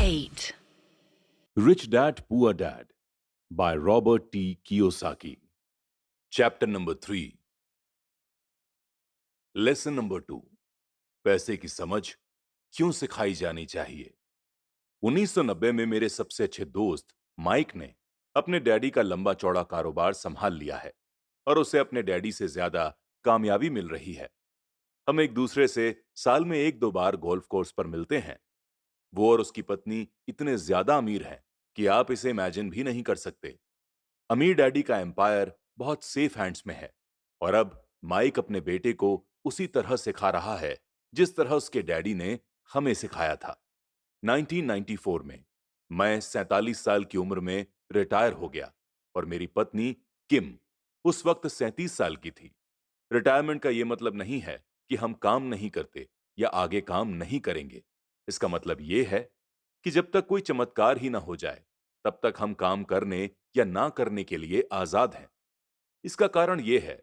8. Rich Dad Poor Dad by Robert T. Kiyosaki. Chapter number 3. Lesson number 2. पैसे की समझ क्यों सिखाई जानी चाहिए। 1990 में मेरे सबसे अच्छे दोस्त माइक ने अपने डैडी का लंबा चौड़ा कारोबार संभाल लिया है और उसे अपने डैडी से ज्यादा कामयाबी मिल रही है। हम एक दूसरे से साल में एक दो बार गोल्फ कोर्स पर मिलते हैं। वो और उसकी पत्नी इतने ज्यादा अमीर हैं कि आप इसे इमेजिन भी नहीं कर सकते। अमीर डैडी का एम्पायर बहुत सेफ हैंड्स में है और अब माइक अपने बेटे को उसी तरह सिखा रहा है जिस तरह उसके डैडी ने हमें सिखाया था। 1994 में मैं 47 साल की उम्र में रिटायर हो गया और मेरी पत्नी किम उस वक्त 37 साल की थी। रिटायरमेंट का यह मतलब नहीं है कि हम काम नहीं करते या आगे काम नहीं करेंगे। इसका मतलब यह है कि जब तक कोई चमत्कार ही ना हो जाए तब तक हम काम करने या ना करने के लिए आजाद हैं। इसका कारण यह है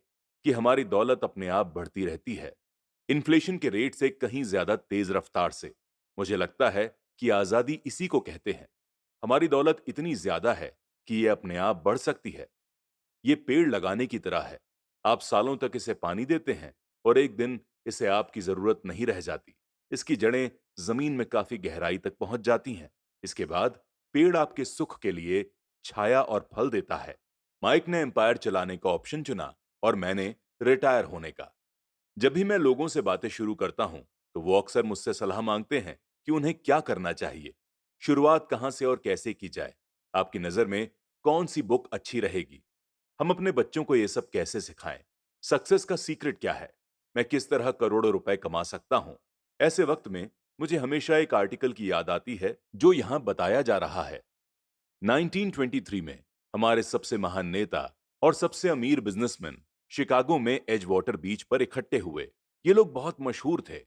कि हमारी दौलत अपने आप बढ़ती रहती है, इन्फ्लेशन के रेट से कहीं ज्यादा तेज रफ्तार से। मुझे लगता है कि आजादी इसी को कहते हैं। हमारी दौलत इतनी ज्यादा है कि यह अपने आप बढ़ सकती है। ये पेड़ लगाने की तरह है। आप सालों तक इसे पानी देते हैं और एक दिन इसे आपकी जरूरत नहीं रह जाती। इसकी जड़ें जमीन में काफी गहराई तक पहुंच जाती हैं। इसके बाद पेड़ आपके सुख के लिए छाया और फल देता है। माइक ने एम्पायर चलाने का ऑप्शन चुना और मैंने रिटायर होने का। जब भी मैं लोगों से बातें शुरू करता हूं, तो वो अक्सर मुझसे सलाह मांगते हैं कि उन्हें क्या करना चाहिए, शुरुआत कहां से और कैसे की जाए, आपकी नजर में कौन सी बुक अच्छी रहेगी। हम अपने बच्चों को ये सब कैसे सिखाएं? सक्सेस का सीक्रेट क्या है? मैं किस तरह करोड़ों रुपए कमा सकता हूं? ऐसे वक्त में मुझे हमेशा एक आर्टिकल की याद आती है जो यहां बताया जा रहा है। 1923 में हमारे सबसे महान नेता और सबसे अमीर बिजनेसमैन शिकागो में एजवाटर बीच पर इकट्ठे हुए। ये लोग बहुत मशहूर थे।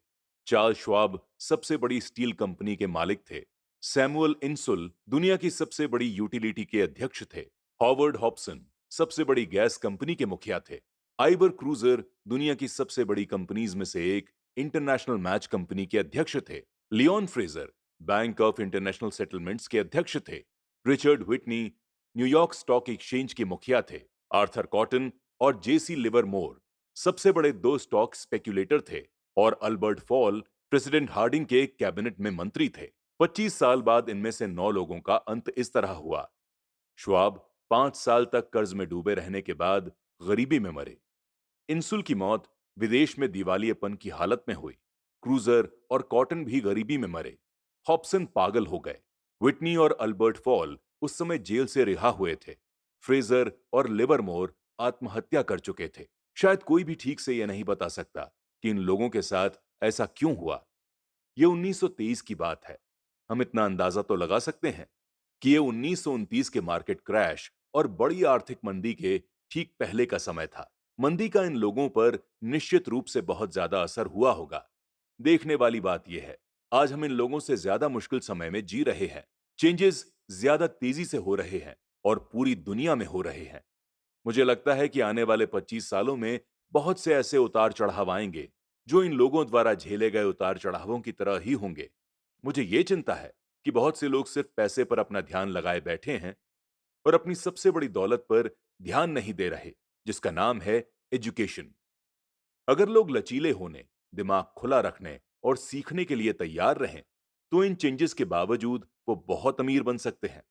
चार्ल्स श्वाब सबसे बड़ी स्टील कंपनी के मालिक थे। सैमुअल इंसुल दुनिया की सबसे बड़ी यूटिलिटी के अध्यक्ष थे। हॉवर्ड हॉब्सन सबसे बड़ी गैस कंपनी के मुखिया थे। आइवर क्रूजर दुनिया की सबसे बड़ी कंपनीज में से एक इंटरनेशनल मैच कंपनी के अध्यक्ष थे। Leon Fraser Bank of International Settlements के अध्यक्ष थे। Richard Whitney New York Stock Exchange के मुखिया थे। आर्थर कॉटन और जेसी लिवरमोर सबसे बड़े दो स्टॉक स्पेक्युलेटर थे और अल्बर्ट फॉल प्रेसिडेंट हार्डिंग के कैबिनेट में मंत्री थे। 25 साल बाद इनमें से 9 लोगों का अंत इस तरह हुआ। श्वाब 5 साल तक कर्ज में डूबे रहने के बाद गरीबी में मरे। इंसुल की मौत विदेश में दिवालियेपन की हालत में हुई। क्रूजर और कॉटन भी गरीबी में मरे। हॉब्सन पागल हो गए। व्हिटनी और अल्बर्ट फॉल उस समय जेल से रिहा हुए थे। फ्रेजर और लिवरमोर आत्महत्या कर चुके थे। शायद कोई भी ठीक से यह नहीं बता सकता कि इन लोगों के साथ ऐसा क्यों हुआ। यह 1923 की बात है। हम इतना अंदाजा तो लगा सकते हैं कि यह 1929 के मार्केट क्रैश और बड़ी आर्थिक मंदी के ठीक पहले का समय था। मंदी का इन लोगों पर निश्चित रूप से बहुत ज्यादा असर हुआ होगा। देखने वाली बात यह है, आज हम इन लोगों से ज्यादा मुश्किल समय में जी रहे हैं। चेंजेस ज्यादा तेजी से हो रहे हैं और पूरी दुनिया में हो रहे हैं। मुझे लगता है कि आने वाले 25 सालों में बहुत से ऐसे उतार चढ़ाव आएंगे जो इन लोगों द्वारा झेले गए उतार चढ़ावों की तरह ही होंगे। मुझे ये चिंता है कि बहुत से लोग सिर्फ पैसे पर अपना ध्यान लगाए बैठे हैं और अपनी सबसे बड़ी दौलत पर ध्यान नहीं दे रहे, जिसका नाम है एजुकेशन। अगर लोग लचीले होने, दिमाग खुला रखने और सीखने के लिए तैयार रहें, तो इन चेंजेस के बावजूद वो बहुत अमीर बन सकते हैं।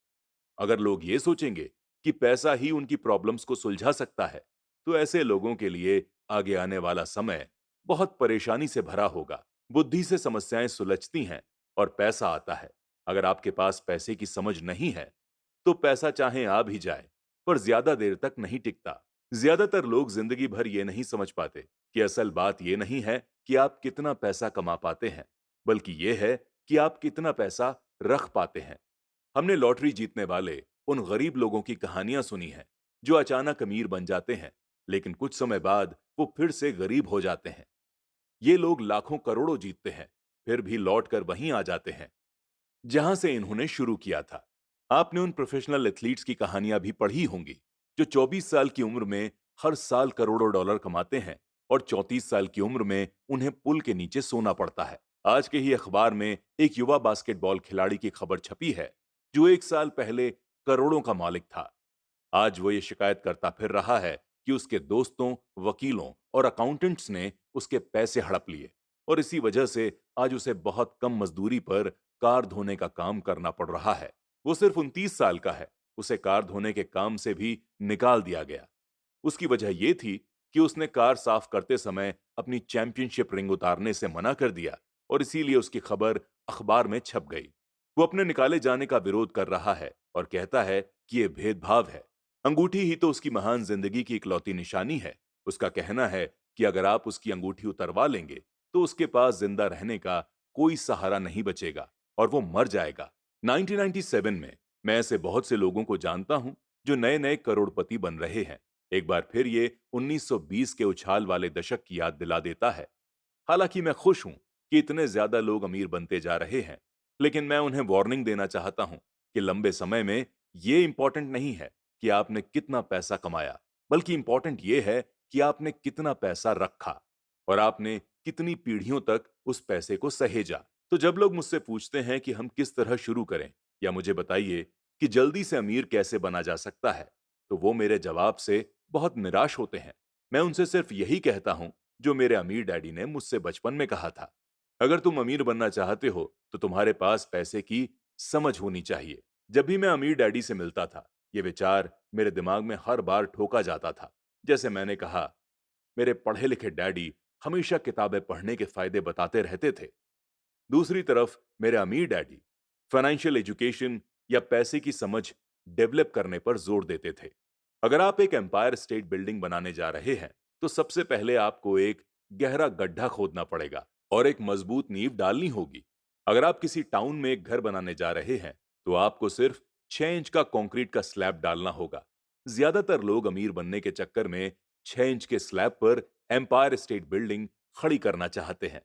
अगर लोग ये सोचेंगे कि पैसा ही उनकी प्रॉब्लम्स को सुलझा सकता है, तो ऐसे लोगों के लिए आगे आने वाला समय बहुत परेशानी से भरा होगा। बुद्धि से समस्याएं सुलझती हैं और पैसा आता है। अगर आपके पास पैसे की समझ नहीं है, तो पैसा चाहे आ भी जाए, पर ज्यादा देर तक नहीं टिकता। ज्यादातर लोग जिंदगी भर ये नहीं समझ पाते कि असल बात ये नहीं है कि आप कितना पैसा कमा पाते हैं, बल्कि ये है कि आप कितना पैसा रख पाते हैं। हमने लॉटरी जीतने वाले उन गरीब लोगों की कहानियां सुनी हैं जो अचानक अमीर बन जाते हैं, लेकिन कुछ समय बाद वो फिर से गरीब हो जाते हैं। ये लोग लाखों करोड़ों जीतते हैं, फिर भी लौट कर वहीं आ जाते हैं जहां से इन्होंने शुरू किया था। आपने उन प्रोफेशनल एथलीट्स की कहानियां भी पढ़ी होंगी जो 24 साल की उम्र में हर साल करोड़ों डॉलर कमाते हैं और 34 साल की उम्र में उन्हें पुल के नीचे सोना पड़ता है। आज के ही अखबार में एक युवा बास्केटबॉल खिलाड़ी की खबर छपी है जो 1 साल पहले करोड़ों का मालिक था। आज वो ये शिकायत करता फिर रहा है कि उसके दोस्तों, वकीलों और अकाउंटेंट्स ने उसके पैसे हड़प लिए और इसी वजह से आज उसे बहुत कम मजदूरी पर कार धोने का काम करना पड़ रहा है। वो सिर्फ 29 साल का है। उसे कार धोने के काम से भी निकाल दिया गया। उसकी वजह ये थी कि उसने कार साफ करते समय अपनी चैंपियनशिप रिंग उतारने से मना कर दिया और इसीलिए उसकी खबर अखबार में छप गई। वो अपने निकाले जाने का विरोध कर रहा है और कहता है कि ये भेदभाव है। अंगूठी ही तो उसकी महान जिंदगी की इकलौती निशानी है। उसका कहना है कि अगर आप उसकी अंगूठी उतरवा लेंगे तो उसके पास जिंदा रहने का कोई सहारा नहीं बचेगा और वो मर जाएगा। 1997 में मैं ऐसे बहुत से लोगों को जानता हूं जो नए नए करोड़पति बन रहे हैं। एक बार फिर ये 1920 के उछाल वाले दशक की याद दिला देता है। हालांकि मैं खुश हूं कि इतने ज्यादा लोग अमीर बनते जा रहे हैं, लेकिन मैं उन्हें वार्निंग देना चाहता हूं कि लंबे समय में ये इंपॉर्टेंट नहीं है कि आपने कितना पैसा कमाया, बल्कि इंपॉर्टेंट ये है कि आपने कितना पैसा रखा और आपने कितनी पीढ़ियों तक उस पैसे को सहेजा। तो जब लोग मुझसे पूछते हैं कि हम किस तरह शुरू करें या मुझे बताइए कि जल्दी से अमीर कैसे बना जा सकता है, तो वो मेरे जवाब से बहुत निराश होते हैं। मैं उनसे सिर्फ यही कहता हूं जो मेरे अमीर डैडी ने मुझसे बचपन में कहा था। अगर तुम अमीर बनना चाहते हो तो तुम्हारे पास पैसे की समझ होनी चाहिए। जब भी मैं अमीर डैडी से मिलता था, ये विचार मेरे दिमाग में हर बार ठोका जाता था। जैसे मैंने कहा, मेरे पढ़े लिखे डैडी हमेशा किताबें पढ़ने के फायदे बताते रहते थे। दूसरी तरफ मेरे अमीर डैडी फाइनेंशियल एजुकेशन या पैसे की समझ डेवलप करने पर जोर देते थे। अगर आप एक एम्पायर स्टेट बिल्डिंग बनाने जा रहे हैं तो सबसे पहले आपको एक गहरा गड्ढा खोदना पड़ेगा और एक मजबूत नींव डालनी होगी। अगर आप किसी टाउन में एक घर बनाने जा रहे हैं तो आपको सिर्फ 6 इंच का कंक्रीट का स्लैब डालना होगा। ज्यादातर लोग अमीर बनने के चक्कर में 6 इंच के स्लैब पर एम्पायर स्टेट बिल्डिंग खड़ी करना चाहते हैं।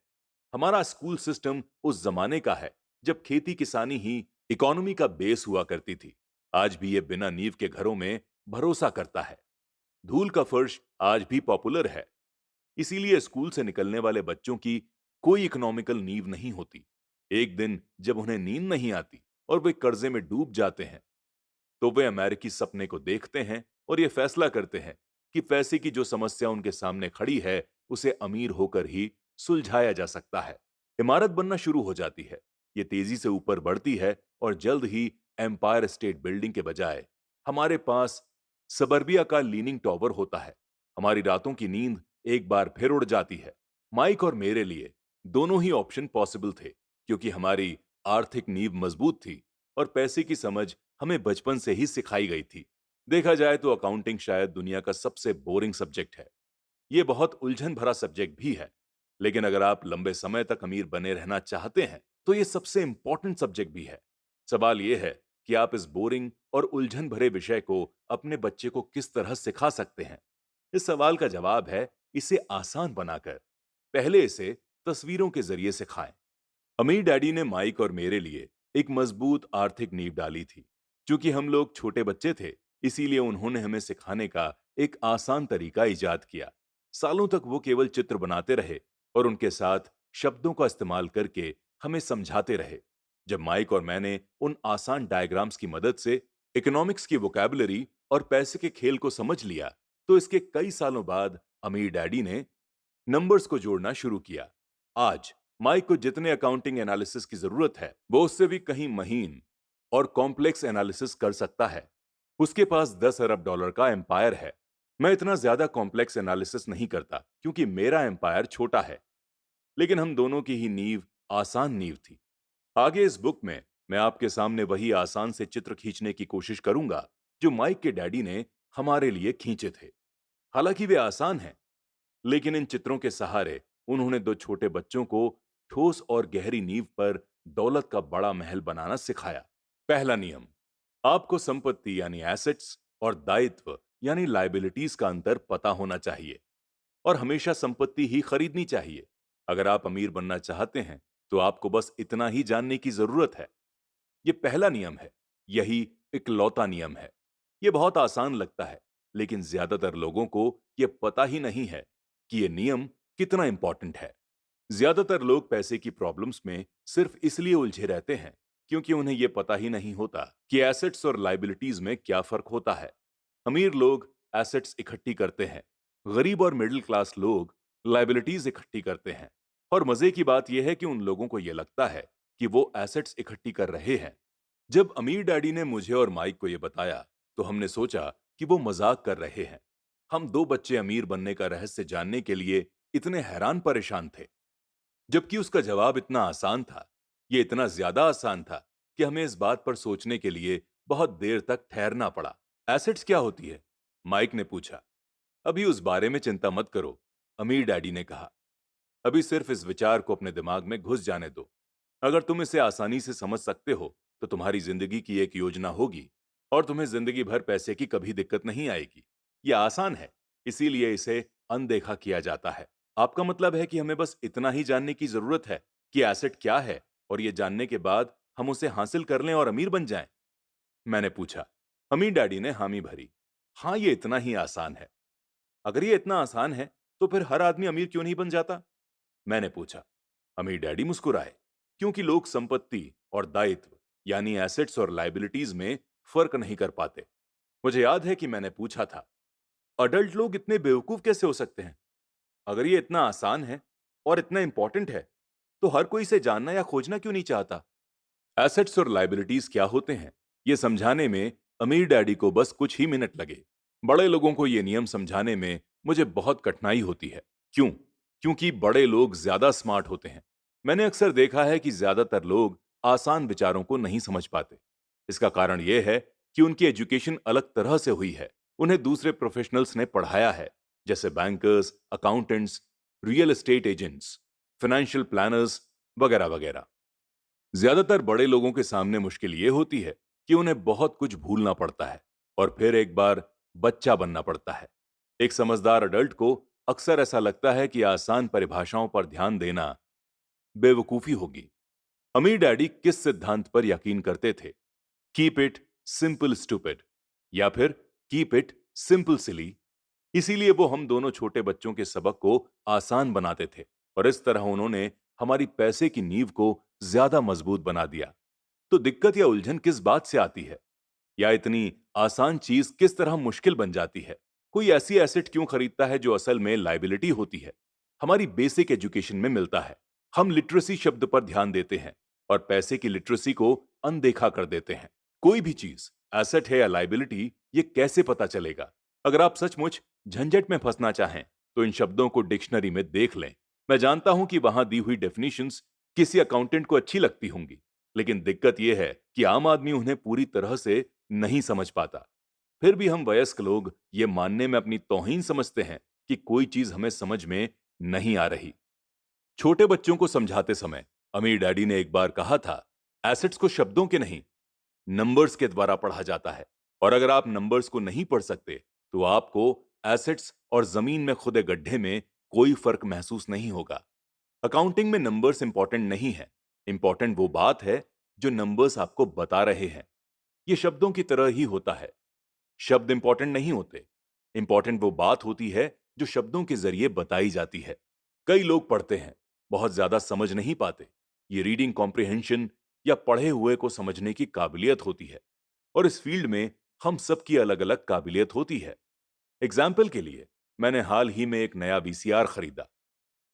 हमारा स्कूल सिस्टम उस जमाने का है जब खेती किसानी ही इकोनॉमी का बेस हुआ करती थी। आज भी ये बिना नींव के घरों में भरोसा करता है। धूल का फर्श आज भी पॉपुलर है। इसीलिए स्कूल से निकलने वाले बच्चों की कोई इकोनॉमिकल नींव नहीं होती। एक दिन जब उन्हें नींद नहीं आती और वे कर्जे में डूब जाते हैं तो वे अमेरिकी सपने को देखते हैं और ये फैसला करते हैं कि पैसे की जो समस्या उनके सामने खड़ी है उसे अमीर होकर ही सुलझाया जा सकता है। इमारत बनना शुरू हो जाती है। ये तेजी से ऊपर बढ़ती है और जल्द ही एम्पायर स्टेट बिल्डिंग के बजाय हमारे पास सबर्बिया का लीनिंग टॉवर होता है। हमारी रातों की नींद एक बार फिर उड़ जाती है। माइक और मेरे लिए दोनों ही ऑप्शन पॉसिबल थे क्योंकि हमारी आर्थिक नींव मजबूत थी और पैसे की समझ हमें बचपन से ही सिखाई गई थी। देखा जाए तो अकाउंटिंग शायद दुनिया का सबसे बोरिंग सब्जेक्ट है। ये बहुत उलझन भरा सब्जेक्ट भी है, लेकिन अगर आप लंबे समय तक अमीर बने रहना चाहते हैं तो ये सबसे इंपॉर्टेंट सब्जेक्ट भी है। सवाल ये है कि आप इस बोरिंग और उलझन भरे विषय को अपने बच्चे को किस तरह सिखा सकते हैं। इस सवाल का जवाब है इसे आसान बनाकर। पहले इसे तस्वीरों के जरिए सिखाएं। अमीर डैडी ने माइक और मेरे लिए एक मजबूत आर्थिक नींव डाली थी। क्योंकि हम लोग छोटे बच्चे थे, इसीलिए उन्होंने हमें सिखाने का एक आसान तरीका इजाद किया। सालों तक वो केवल चित्र बनाते रहे और उनके साथ शब्दों का इस्तेमाल करके हमें समझाते रहे। जब माइक और मैंने उन आसान डायग्राम्स की मदद से इकोनॉमिक्स की वोकैबुलरी और पैसे के खेल को समझ लिया, तो इसके कई सालों बाद अमीर डैडी ने नंबर्स को जोड़ना शुरू किया। आज माइक को जितने अकाउंटिंग एनालिसिस की जरूरत है, वो उससे भी कहीं महीन और कॉम्प्लेक्स एनालिसिस कर सकता है। उसके पास 10 अरब डॉलर का एम्पायर है। मैं इतना ज्यादा कॉम्प्लेक्स एनालिसिस नहीं करता क्योंकि मेरा एम्पायर छोटा है, लेकिन हम दोनों की ही नींव आसान नींव थी। आगे इस बुक में मैं आपके सामने वही आसान से चित्र खींचने की कोशिश करूंगा जो माइक के डैडी ने हमारे लिए खींचे थे। हालांकि वे आसान हैं, लेकिन इन चित्रों के सहारे उन्होंने दो छोटे बच्चों को ठोस और गहरी नींव पर दौलत का बड़ा महल बनाना सिखाया। पहला नियम, आपको संपत्ति यानी एसेट्स और दायित्व यानी लायबिलिटीज का अंतर पता होना चाहिए और हमेशा संपत्ति ही खरीदनी चाहिए। अगर आप अमीर बनना चाहते हैं तो आपको बस इतना ही जानने की जरूरत है। ये पहला नियम है। यही इकलौता नियम है। ये बहुत आसान लगता है, लेकिन ज्यादातर लोगों को ये पता ही नहीं है कि ये नियम कितना इंपॉर्टेंट है। ज्यादातर लोग पैसे की प्रॉब्लम्स में सिर्फ इसलिए उलझे रहते हैं क्योंकि उन्हें यह पता ही नहीं होता कि एसेट्स और लाइबिलिटीज में क्या फर्क होता है। अमीर लोग एसेट्स इकट्ठी करते हैं, गरीब और मिडिल क्लास लोग लाइबिलिटीज इकट्ठी करते हैं। और मजे की बात यह है कि उन लोगों को यह लगता है कि वो एसेट्स इकट्ठी कर रहे हैं। जब अमीर डैडी ने मुझे और माइक को यह बताया तो हमने सोचा कि वो मजाक कर रहे हैं। हम दो बच्चे अमीर बनने का रहस्य जानने के लिए इतने हैरान परेशान थे, जबकि उसका जवाब इतना आसान था। ये इतना ज्यादा आसान था कि हमें इस बात पर सोचने के लिए बहुत देर तक ठहरना पड़ा। एसेट्स क्या होती है? माइक ने पूछा। अभी उस बारे में चिंता मत करो, अमीर डैडी ने कहा। अभी सिर्फ इस विचार को अपने दिमाग में घुस जाने दो। अगर तुम इसे आसानी से समझ सकते हो तो तुम्हारी जिंदगी की एक योजना होगी और तुम्हें जिंदगी भर पैसे की कभी दिक्कत नहीं आएगी। यह आसान है, इसीलिए इसे अनदेखा किया जाता है। आपका मतलब है कि हमें बस इतना ही जानने की जरूरत है कि एसेट क्या है, और यह जानने के बाद हम उसे हासिल कर लें और अमीर बन जाएं? मैंने पूछा। अमीर डैडी ने हामी भरी। हाँ, ये इतना ही आसान है। अगर ये इतना आसान है तो फिर हर आदमी अमीर क्यों नहीं बन जाता? मैंने पूछा। अमीर डैडी मुस्कुराए। क्योंकि लोग संपत्ति और दायित्व यानी एसेट्स और लाइबिलिटीज में फर्क नहीं कर पाते। मुझे याद है कि मैंने पूछा था, अडल्ट लोग इतने बेवकूफ कैसे हो सकते हैं? अगर ये इतना आसान है और इतना इंपॉर्टेंट है तो हर कोई इसे जानना या खोजना क्यों नहीं चाहता? एसेट्स और लाइबिलिटीज क्या होते हैं, ये समझाने में अमीर डैडी को बस कुछ ही मिनट लगे। बड़े लोगों को ये नियम समझाने में मुझे बहुत कठिनाई होती है। क्यों? क्योंकि बड़े लोग ज्यादा स्मार्ट होते हैं। मैंने अक्सर देखा है कि ज्यादातर लोग आसान विचारों को नहीं समझ पाते। इसका कारण यह है कि उनकी एजुकेशन अलग तरह से हुई है। उन्हें दूसरे प्रोफेशनल्स ने पढ़ाया है, जैसे bankers, accountants, real estate agents, financial planners वगैरह वगैरह। ज्यादातर बड़े लोगों के सामने मुश्किल ये होती है कि उन्हें बहुत कुछ भूलना पड़ता है और फिर एक बार बच्चा बनना पड़ता है। एक समझदार अडल्ट को अक्सर ऐसा लगता है कि आसान परिभाषाओं पर ध्यान देना बेवकूफी होगी। अमीर डैडी किस सिद्धांत पर यकीन करते थे? कीप इट सिंपल स्टूपिड, या फिर कीप इट सिंपल सिली। इसीलिए वो हम दोनों छोटे बच्चों के सबक को आसान बनाते थे और इस तरह उन्होंने हमारी पैसे की नींव को ज्यादा मजबूत बना दिया। तो दिक्कत या उलझन किस बात से आती है, या इतनी आसान चीज किस तरह मुश्किल बन जाती है? कोई ऐसी एसेट क्यों खरीदता है जो असल में लाइबिलिटी होती है? हमारी बेसिक एजुकेशन में मिलता है। हम लिटरेसी शब्द पर ध्यान देते हैं और पैसे की लिटरेसी को अनदेखा कर देते हैं। कोई भी चीज एसेट है या लाइबिलिटी, ये कैसे पता चलेगा? अगर आप सचमुच झंझट में फंसना चाहें तो इन शब्दों को डिक्शनरी में देख लें। मैं जानता हूं कि वहां दी हुई डेफिनेशंस किसी अकाउंटेंट को अच्छी लगती होंगी, लेकिन दिक्कत यह है कि आम आदमी उन्हें पूरी तरह से नहीं समझ पाता। फिर भी हम वयस्क लोग ये मानने में अपनी तौहीन समझते हैं कि कोई चीज हमें समझ में नहीं आ रही। छोटे बच्चों को समझाते समय अमीर डैडी ने एक बार कहा था, एसेट्स को शब्दों के नहीं, नंबर्स के द्वारा पढ़ा जाता है। और अगर आप नंबर्स को नहीं पढ़ सकते तो आपको एसेट्स और जमीन में खुदे गड्ढे में कोई फर्क महसूस नहीं होगा। अकाउंटिंग में नंबर्स इंपॉर्टेंट नहीं है, इंपॉर्टेंट वो बात है जो नंबर्स आपको बता रहे हैं। ये शब्दों की तरह ही होता है। शब्द इंपॉर्टेंट नहीं होते, इंपॉर्टेंट वो बात होती है जो शब्दों के जरिए बताई जाती है। कई लोग पढ़ते हैं, बहुत ज्यादा समझ नहीं पाते। ये रीडिंग कॉम्प्रिहेंशन या पढ़े हुए को समझने की काबिलियत होती है, और इस फील्ड में हम सबकी अलग अलग काबिलियत होती है। एग्जाम्पल के लिए, मैंने हाल ही में एक नया वीसीआर खरीदा।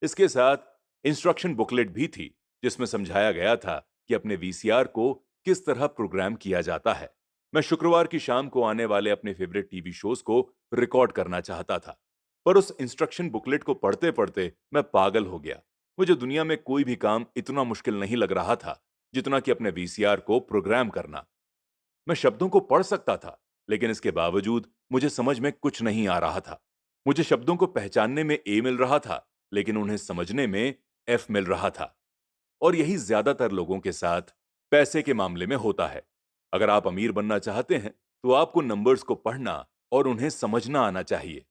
इसके साथ इंस्ट्रक्शन बुकलेट भी थी जिसमें समझाया गया था कि अपने वीसीआर को किस तरह प्रोग्राम किया जाता है। मैं शुक्रवार की शाम को आने वाले अपने फेवरेट टीवी शोज को रिकॉर्ड करना चाहता था, पर उस इंस्ट्रक्शन बुकलेट को पढ़ते पढ़ते मैं पागल हो गया। मुझे दुनिया में कोई भी काम इतना मुश्किल नहीं लग रहा था जितना कि अपने वीसीआर को प्रोग्राम करना। मैं शब्दों को पढ़ सकता था, लेकिन इसके बावजूद मुझे समझ में कुछ नहीं आ रहा था। मुझे शब्दों को पहचानने में ए मिल रहा था, लेकिन उन्हें समझने में एफ मिल रहा था। और यही ज्यादातर लोगों के साथ पैसे के मामले में होता है। अगर आप अमीर बनना चाहते हैं तो आपको नंबर्स को पढ़ना और उन्हें समझना आना चाहिए।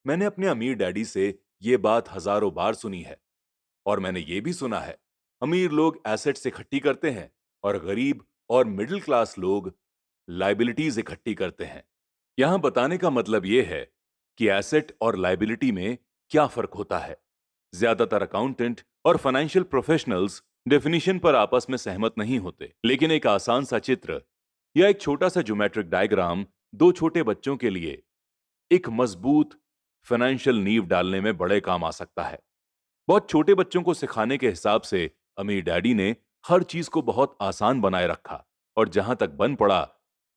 मैंने अपने अमीर डैडी से ये बात हजारों बार सुनी है, और मैंने ये भी सुना है, अमीर लोग एसेट्स इकट्ठी करते हैं और गरीब और मिडिल क्लास लोग लाइबिलिटीज इकट्ठी करते हैं। यहां बताने का मतलब यह है कि एसेट और लाइबिलिटी में क्या फर्क होता है। ज्यादातर अकाउंटेंट और फाइनेंशियल प्रोफेशनल्स डेफिनेशन पर आपस में सहमत नहीं होते, लेकिन एक आसान सा चित्र या एक छोटा सा ज्योमेट्रिक डायग्राम दो छोटे बच्चों के लिए एक मजबूत फाइनेंशियल नींव डालने में बड़े काम आ सकता है। बहुत छोटे बच्चों को सिखाने के हिसाब से अमीर डैडी ने हर चीज को बहुत आसान बनाए रखा, और जहां तक बन पड़ा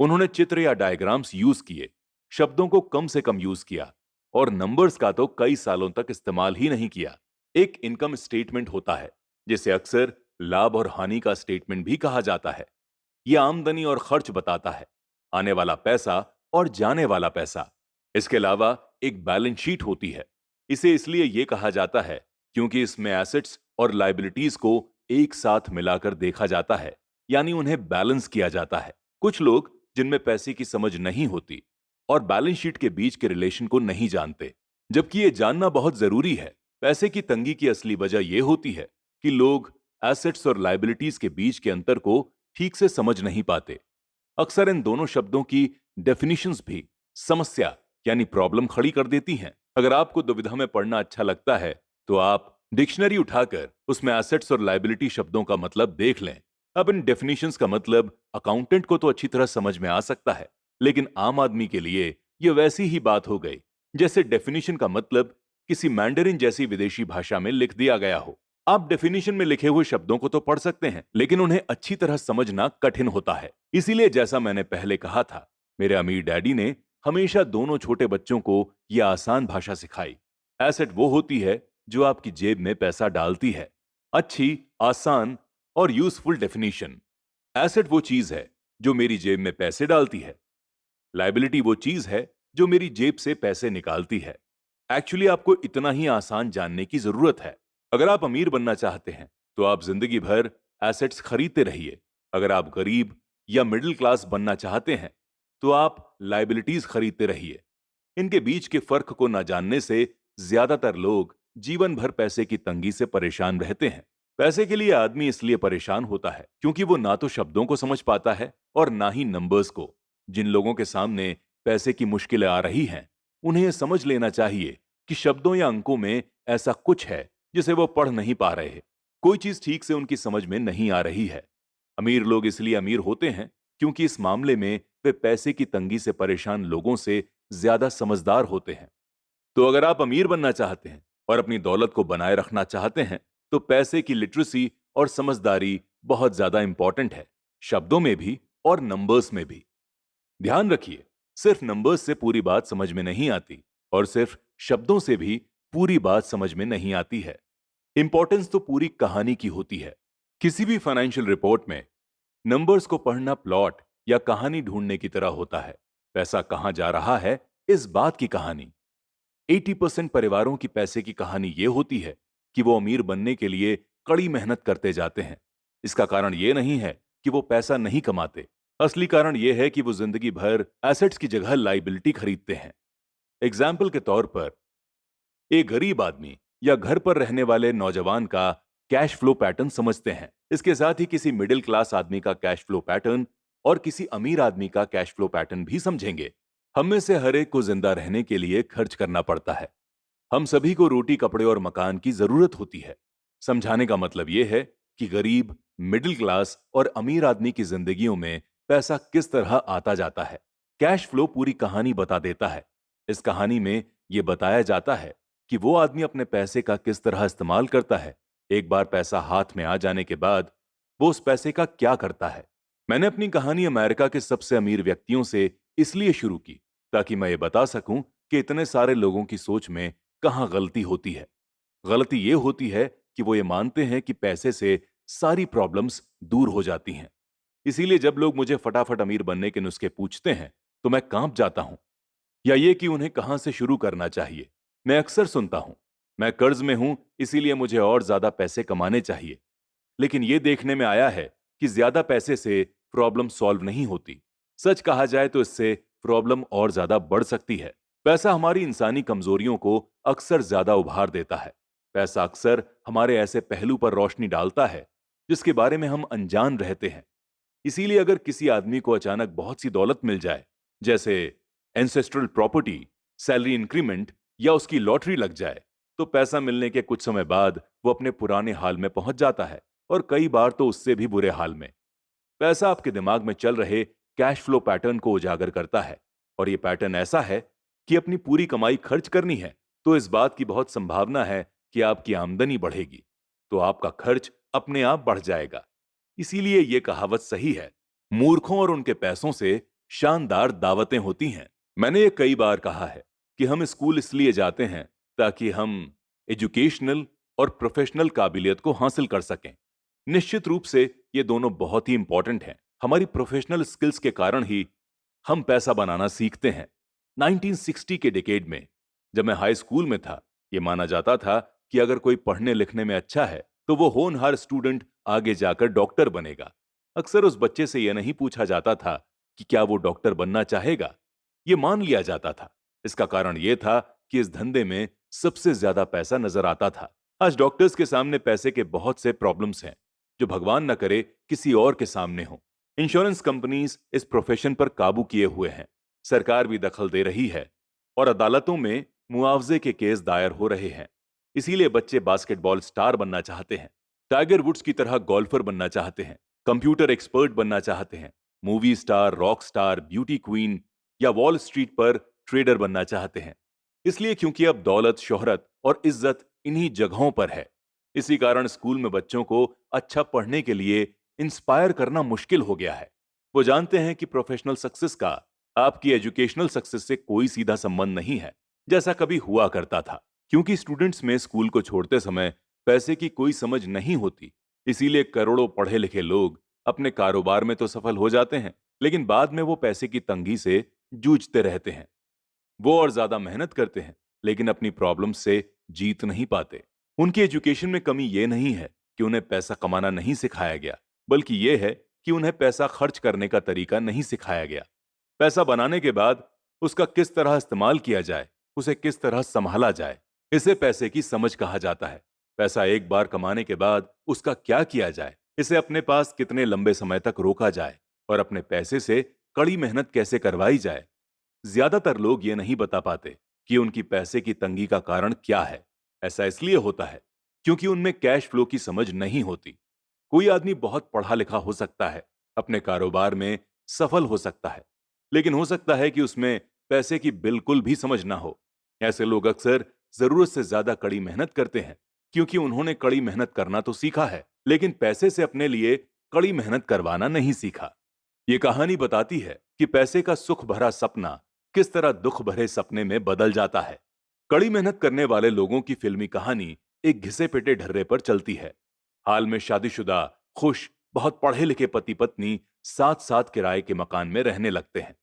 उन्होंने चित्र या डायग्राम्स यूज किए, शब्दों को कम से कम यूज किया, और नंबर्स का तो कई सालों तक इस्तेमाल ही नहीं किया। एक इनकम स्टेटमेंट होता है, जिसे अक्सर लाभ और हानि का स्टेटमेंट भी कहा जाता है। यह आमदनी और खर्च बताता है, आने वाला पैसा और जाने वाला पैसा। इसके अलावा एक बैलेंस शीट होती है। इसे इसलिए यह कहा जाता है क्योंकि इसमें एसेट्स और लायबिलिटीज को एक साथ मिलाकर देखा जाता है, यानी उन्हें बैलेंस किया जाता है। कुछ लोग जिनमें पैसे की समझ नहीं होती और बैलेंस शीट के बीच के रिलेशन को नहीं जानते, जबकि ये जानना बहुत जरूरी है। पैसे की तंगी की असली वजह यह होती है कि लोग एसेट्स और लायबिलिटीज के बीच के अंतर को ठीक से समझ नहीं पाते। अक्सर इन दोनों शब्दों की डेफिनेशंस भी समस्या यानी प्रॉब्लम खड़ी कर देती हैं। अगर आपको दुविधा में पढ़ना अच्छा लगता है तो आप डिक्शनरी उठाकर उसमें एसेट्स और लायबिलिटी शब्दों का मतलब देख लें। अब इन डेफिनेशंस का मतलब अकाउंटेंट को तो अच्छी तरह समझ में आ सकता है, लेकिन आम आदमी के लिए यह वैसी ही बात हो गई जैसे डेफिनेशन का मतलब किसी मैंडरिन जैसी विदेशी भाषा में लिख दिया गया हो। आप डेफिनेशन में लिखे हुए शब्दों को तो पढ़ सकते हैं, लेकिन उन्हें अच्छी तरह समझना कठिन होता है। इसीलिए जैसा मैंने पहले कहा था, मेरे अमीर डैडी ने हमेशा दोनों छोटे बच्चों को यह आसान भाषा सिखाई। एसेट वो होती है जो आपकी जेब में पैसा डालती है। अच्छी, आसान और यूजफुल डेफिनेशन। एसेट वो चीज है जो मेरी जेब में पैसे डालती है। लायबिलिटी वो चीज है जो मेरी जेब से पैसे निकालती है। एक्चुअली आपको इतना ही आसान जानने की जरूरत है। अगर आप अमीर बनना चाहते हैं तो आप जिंदगी भर एसेट्स खरीदते रहिए। अगर आप गरीब या मिडिल क्लास बनना चाहते हैं तो आप लायबिलिटीज खरीदते रहिए। इनके बीच के फर्क को न जानने से ज्यादातर लोग जीवन भर पैसे की तंगी से परेशान रहते हैं। पैसे के लिए आदमी इसलिए परेशान होता है क्योंकि वो ना तो शब्दों को समझ पाता है और ना ही नंबर्स को। जिन लोगों के सामने पैसे की मुश्किलें आ रही हैं, उन्हें यह समझ लेना चाहिए कि शब्दों या अंकों में ऐसा कुछ है जिसे वो पढ़ नहीं पा रहे हैं। कोई चीज ठीक से उनकी समझ में नहीं आ रही है। अमीर लोग इसलिए अमीर होते हैं क्योंकि इस मामले में वे पैसे की तंगी से परेशान लोगों से ज्यादा समझदार होते हैं। तो अगर आप अमीर बनना चाहते हैं और अपनी दौलत को बनाए रखना चाहते हैं तो पैसे की लिटरेसी और समझदारी बहुत ज्यादा इंपॉर्टेंट है, शब्दों में भी और नंबर्स में भी। ध्यान रखिए, सिर्फ नंबर्स से पूरी बात समझ में नहीं आती और सिर्फ शब्दों से भी पूरी बात समझ में नहीं आती है। इंपॉर्टेंस तो पूरी कहानी की होती है। किसी भी फाइनेंशियल रिपोर्ट में नंबर्स को पढ़ना प्लॉट या कहानी ढूंढने की तरह होता है। पैसा कहां जा रहा है, इस बात की कहानी। 80% परिवारों की पैसे की कहानी यह होती है कि वो अमीर बनने के लिए कड़ी मेहनत करते जाते हैं। इसका कारण यह नहीं है कि वो पैसा नहीं कमाते। असली कारण यह है कि वो जिंदगी भर एसेट्स की जगह लाइबिलिटी खरीदते हैं। एग्जाम्पल के तौर पर, एक गरीब आदमी या घर पर रहने वाले नौजवान का कैश फ्लो पैटर्न समझते हैं। इसके साथ ही किसी मिडिल क्लास आदमी का कैश फ्लो पैटर्न और किसी अमीर आदमी का कैश फ्लो पैटर्न भी समझेंगे। हम में से हर एक को जिंदा रहने के लिए खर्च करना पड़ता है। हम सभी को रोटी, कपड़े और मकान की जरूरत होती है। समझाने का मतलब यह है कि गरीब, मिडिल क्लास और अमीर आदमी की जिंदगियों में पैसा किस तरह आता जाता है। कैश फ्लो पूरी कहानी बता देता है। इस कहानी में यह बताया जाता है कि वो आदमी अपने पैसे का किस तरह इस्तेमाल करता है। एक बार पैसा हाथ में आ जाने के बाद वो उस पैसे का क्या करता है। मैंने अपनी कहानी अमेरिका के सबसे अमीर व्यक्तियों से इसलिए शुरू की ताकि मैं ये बता सकूं कि इतने सारे लोगों की सोच में कहां गलती होती है। गलती ये होती है कि वो ये मानते हैं कि पैसे से सारी प्रॉब्लम्स दूर हो जाती हैं। इसीलिए जब लोग मुझे फटाफट अमीर बनने के नुस्खे पूछते हैं तो मैं कांप जाता हूं, या ये कि उन्हें कहां से शुरू करना चाहिए। मैं अक्सर सुनता हूं, मैं कर्ज में हूं इसीलिए मुझे और ज्यादा पैसे कमाने चाहिए। लेकिन यह देखने में आया है कि ज्यादा पैसे से प्रॉब्लम सॉल्व नहीं होती। सच कहा जाए तो इससे प्रॉब्लम और ज्यादा बढ़ सकती है। पैसा हमारी इंसानी कमजोरियों को अक्सर ज्यादा उभार देता है। पैसा अक्सर हमारे ऐसे पहलू पर रोशनी डालता है जिसके बारे में हम अनजान रहते हैं। इसीलिए अगर किसी आदमी को अचानक बहुत सी दौलत मिल जाए, जैसे एंसेस्ट्रल प्रॉपर्टी, सैलरी इंक्रीमेंट या उसकी लॉटरी लग जाए, तो पैसा मिलने के कुछ समय बाद वो अपने पुराने हाल में पहुंच जाता है, और कई बार तो उससे भी बुरे हाल में। पैसा आपके दिमाग में चल रहे कैश फ्लो पैटर्न को उजागर करता है, और ये पैटर्न ऐसा है कि अपनी पूरी कमाई खर्च करनी है तो इस बात की बहुत संभावना है कि आपकी आमदनी बढ़ेगी, तो आपका खर्च अपने आप बढ़ जाएगा। इसीलिए ये कहावत सही है, मूर्खों और उनके पैसों से शानदार दावतें होती हैं। मैंने ये कई बार कहा है कि हम स्कूल इसलिए जाते हैं ताकि हम एजुकेशनल और प्रोफेशनल काबिलियत को हासिल कर सकें। निश्चित रूप से ये दोनों बहुत ही इंपॉर्टेंट हैं। हमारी प्रोफेशनल स्किल्स के कारण ही हम पैसा बनाना सीखते हैं। 1960 के डिकेड में जब मैं हाई स्कूल में था, ये माना जाता था कि अगर कोई पढ़ने लिखने में अच्छा है तो वो होनहार स्टूडेंट आगे जाकर डॉक्टर बनेगा। अक्सर उस बच्चे से यह नहीं पूछा जाता था कि क्या वो डॉक्टर बनना चाहेगा, ये मान लिया जाता था। इसका कारण यह था कि इस धंधे में सबसे ज्यादा पैसा नजर आता था। आज डॉक्टर्स के सामने पैसे के बहुत से प्रॉब्लम्स हैं जो भगवान न करे किसी और के सामने हो। इंश्योरेंस कंपनीज इस प्रोफेशन पर काबू किए हुए हैं, सरकार भी दखल दे रही है, और अदालतों में मुआवजे के केस दायर हो रहे हैं। इसीलिए बच्चे बास्केटबॉल स्टार बनना चाहते हैं, टाइगर वुड्स की तरह गोल्फर बनना चाहते हैं, कंप्यूटर एक्सपर्ट बनना चाहते हैं, movie star, rock star, beauty queen या वॉल स्ट्रीट पर ट्रेडर बनना चाहते हैं। इसलिए क्योंकि अब दौलत, शोहरत और इज्जत इन्हीं जगहों पर है। इसी कारण स्कूल में बच्चों को अच्छा पढ़ने के लिए इंस्पायर करना मुश्किल हो गया है। वो जानते हैं कि प्रोफेशनल सक्सेस का आपकी एजुकेशनल सक्सेस से कोई सीधा संबंध नहीं है, जैसा कभी हुआ करता था। क्योंकि स्टूडेंट्स में स्कूल को छोड़ते समय पैसे की कोई समझ नहीं होती, इसीलिए करोड़ों पढ़े लिखे लोग अपने कारोबार में तो सफल हो जाते हैं, लेकिन बाद में वो पैसे की तंगी से जूझते रहते हैं। वो और ज्यादा मेहनत करते हैं, लेकिन अपनी प्रॉब्लम से जीत नहीं पाते। उनकी एजुकेशन में कमी ये नहीं है कि उन्हें पैसा कमाना नहीं सिखाया गया, बल्कि ये है कि उन्हें पैसा खर्च करने का तरीका नहीं सिखाया गया। पैसा बनाने के बाद उसका किस तरह इस्तेमाल किया जाए, उसे किस तरह संभाला जाए, इसे पैसे की समझ कहा जाता है। पैसा एक बार कमाने के बाद उसका क्या किया जाए, इसे अपने पास कितने लंबे समय तक रोका जाए, और अपने पैसे से कड़ी मेहनत कैसे करवाई जाए, ज्यादातर लोग ये नहीं बता पाते कि उनकी पैसे की तंगी का कारण क्या है। ऐसा इसलिए होता है क्योंकि उनमें कैश फ्लो की समझ नहीं होती। कोई आदमी बहुत पढ़ा लिखा हो सकता है, अपने कारोबार में सफल हो सकता है, लेकिन हो सकता है कि उसमें पैसे की बिल्कुल भी समझ ना हो। ऐसे लोग अक्सर जरूरत से ज्यादा कड़ी मेहनत करते हैं, क्योंकि उन्होंने कड़ी मेहनत करना तो सीखा है, लेकिन पैसे से अपने लिए कड़ी मेहनत करवाना नहीं सीखा। ये कहानी बताती है कि पैसे का सुख भरा सपना किस तरह दुख भरे सपने में बदल जाता है। कड़ी मेहनत करने वाले लोगों की फिल्मी कहानी एक घिसे पिटे ढर्रे पर चलती है। हाल में शादीशुदा, खुश, बहुत पढ़े लिखे पति पत्नी साथ साथ किराए के मकान में रहने लगते हैं।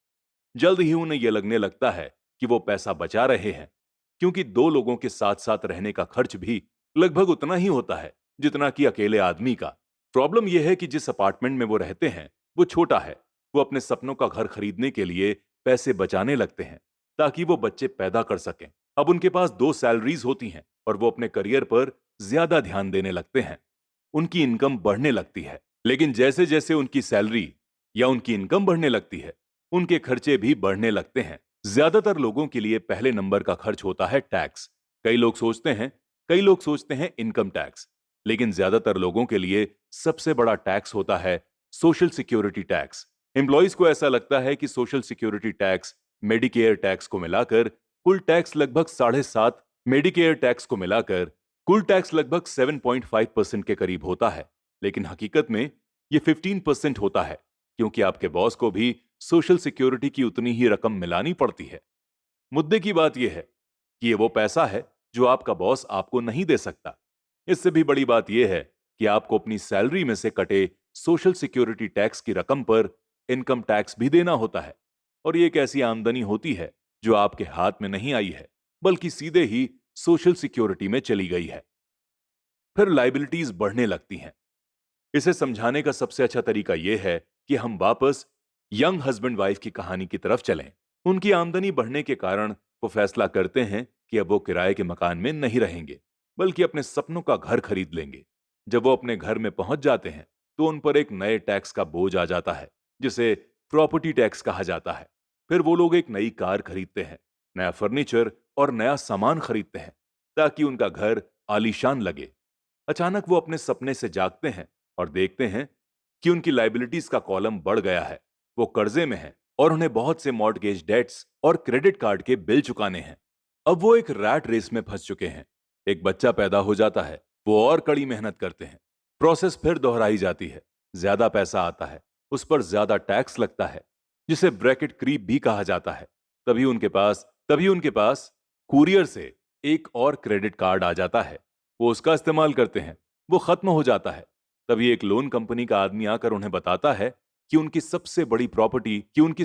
जल्द ही उन्हें यह लगने लगता है कि वो पैसा बचा रहे हैं, क्योंकि दो लोगों के साथ साथ रहने का खर्च भी लगभग उतना ही होता है जितना कि अकेले आदमी का। प्रॉब्लम यह है कि जिस अपार्टमेंट में वो रहते हैं वो छोटा है। वो अपने सपनों का घर खरीदने के लिए पैसे बचाने लगते हैं ताकि वो बच्चे पैदा कर सकें। अब उनके पास दो सैलरीज होती हैं और वो अपने करियर पर ज्यादा ध्यान देने लगते हैं। उनकी इनकम बढ़ने लगती है, लेकिन जैसे जैसे उनकी सैलरी या उनकी इनकम बढ़ने लगती है, उनके खर्चे भी बढ़ने लगते हैं। ज्यादातर लोगों के लिए पहले नंबर का खर्च होता है टैक्स। कई लोग सोचते हैं इनकम टैक्स, लेकिन ज्यादातर लोगों के लिए सबसे बड़ा टैक्स होता है सोशल सिक्योरिटी टैक्स। एम्प्लॉइज को ऐसा लगता है कि social security tax Medicare tax को मिलाकर कुल टैक्स लगभग 7.5 मेडिकेयर टैक्स को मिलाकर कुल टैक्स लगभग 7.5% के करीब होता है, लेकिन हकीकत में ये 15% होता है, क्योंकि आपके बॉस को भी सोशल सिक्योरिटी की उतनी ही रकम मिलानी पड़ती है। मुद्दे की बात यह है कि ये वो पैसा है जो आपका बॉस आपको नहीं दे सकता। इससे भी बड़ी बात यह है कि आपको अपनी सैलरी में से कटे सोशल सिक्योरिटी टैक्स की रकम पर इनकम टैक्स भी देना होता है, और ये एक ऐसी आमदनी होती है जो आपके हाथ में नहीं आई है, बल्कि सीधे ही सोशल सिक्योरिटी में चली गई है। फिर लाइबिलिटीज बढ़ने लगती हैं। इसे समझाने का सबसे अच्छा तरीका यह है कि हम वापस यंग हस्बैंड वाइफ की कहानी की तरफ चलें। उनकी आमदनी बढ़ने के कारण वो फैसला करते हैं कि अब वो किराए के मकान में नहीं रहेंगे, बल्कि अपने सपनों का घर खरीद लेंगे। जब वो अपने घर में पहुंच जाते हैं तो उन पर एक नए टैक्स का बोझ आ जाता है, जिसे प्रॉपर्टी टैक्स कहा जाता है। फिर वो लोग एक नई कार खरीदते हैं, नया फर्नीचर और नया सामान खरीदते हैं। ताकि उनका घर आलीशान लगे। अचानक वो अपने सपने से जागते हैं और देखते हैं कि उनकी लाइबिलिटीज का कॉलम बढ़ गया है। वो कर्जे में हैं और उन्हें बहुत से मॉर्टगेज डेट्स और क्रेडिट कार्ड के बिल चुकाने हैं। अब वो एक रैट रेस में फंस चुके हैं। एक बच्चा पैदा हो जाता है, वो और कड़ी मेहनत करते हैं। प्रोसेस फिर दोहराई जाती है। ज्यादा पैसा आता है, उस पर ज्यादा टैक्स लगता है, जिसे ब्रैकेट क्रीप भी कहा जाता है। तभी उनके पास कुरियर से एक और क्रेडिट कार्ड आ जाता है। वो उसका इस्तेमाल करते हैं, वो खत्म हो जाता है। तभी एक लोन कंपनी का आदमी आकर उन्हें बताता है कि उनकी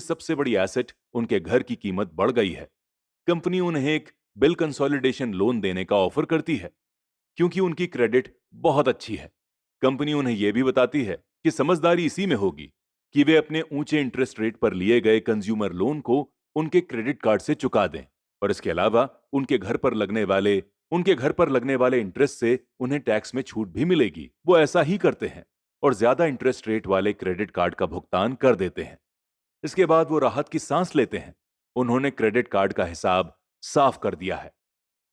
सबसे बड़ी एसेट, उनके घर की कीमत बढ़ गई है। कंपनी उन्हें एक बिल कंसोलिडेशन लोन देने का ऑफर करती है, क्योंकि उनकी क्रेडिट बहुत अच्छी है। कंपनी उन्हें यह भी बताती है कि समझदारी इसी में होगी कि वे अपने ऊंचे इंटरेस्ट रेट पर लिए गए कंज्यूमर लोन को उनके क्रेडिट कार्ड से चुका दें, और इसके अलावा उनके घर पर लगने वाले इंटरेस्ट से उन्हें टैक्स में छूट भी मिलेगी। वो ऐसा ही करते हैं और ज्यादा इंटरेस्ट रेट वाले क्रेडिट कार्ड का भुगतान कर देते हैं। इसके बाद वो राहत की सांस लेते हैं। उन्होंने क्रेडिट कार्ड का हिसाब साफ कर दिया है।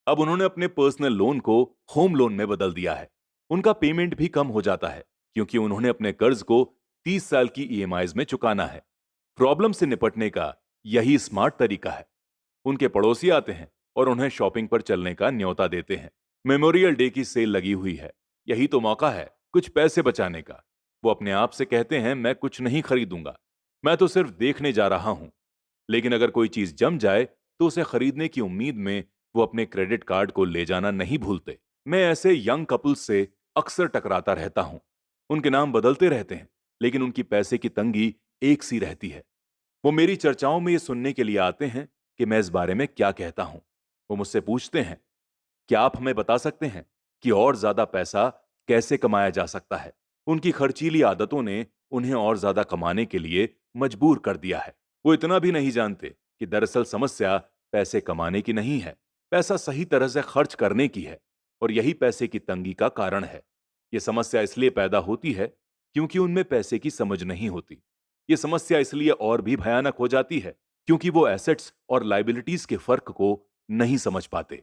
अब उन्होंने अपने पर्सनल लोन को होम लोन में बदल दिया है। उनका पेमेंट भी कम हो जाता है, क्योंकि उन्होंने अपने कर्ज को 30 साल की ईएमआईज में चुकाना है। प्रॉब्लम से निपटने का यही स्मार्ट तरीका है। उनके पड़ोसी आते हैं और उन्हें शॉपिंग पर चलने का न्योता देते हैं। मेमोरियल डे की सेल लगी हुई है, यही तो मौका है कुछ पैसे बचाने का। वो अपने आप से कहते हैं, मैं कुछ नहीं खरीदूंगा, मैं तो सिर्फ देखने जा रहा हूं। लेकिन अगर कोई चीज जम जाए तो उसे खरीदने की उम्मीद में वो अपने क्रेडिट कार्ड को ले जाना नहीं भूलते। मैं ऐसे यंग कपल्स से अक्सर टकराता रहता हूं। उनके नाम बदलते रहते हैं, लेकिन उनकी पैसे की तंगी एक सी रहती है। वो मेरी चर्चाओं में ये सुनने के लिए आते हैं कि मैं इस बारे में क्या कहता हूं। वो मुझसे पूछते हैं, क्या आप हमें बता सकते हैं कि और ज्यादा पैसा कैसे कमाया जा सकता है? उनकी खर्चीली आदतों ने उन्हें और ज्यादा कमाने के लिए मजबूर कर दिया है। वो इतना भी नहीं जानते कि दरअसल समस्या पैसे कमाने की नहीं है, पैसा सही तरह से खर्च करने की है। और यही पैसे की तंगी का कारण है। ये समस्या इसलिए पैदा होती है क्योंकि उनमें पैसे की समझ नहीं होती। ये समस्या इसलिए और भी भयानक हो जाती है क्योंकि वो एसेट्स और लाइबिलिटीज के फर्क को नहीं समझ पाते।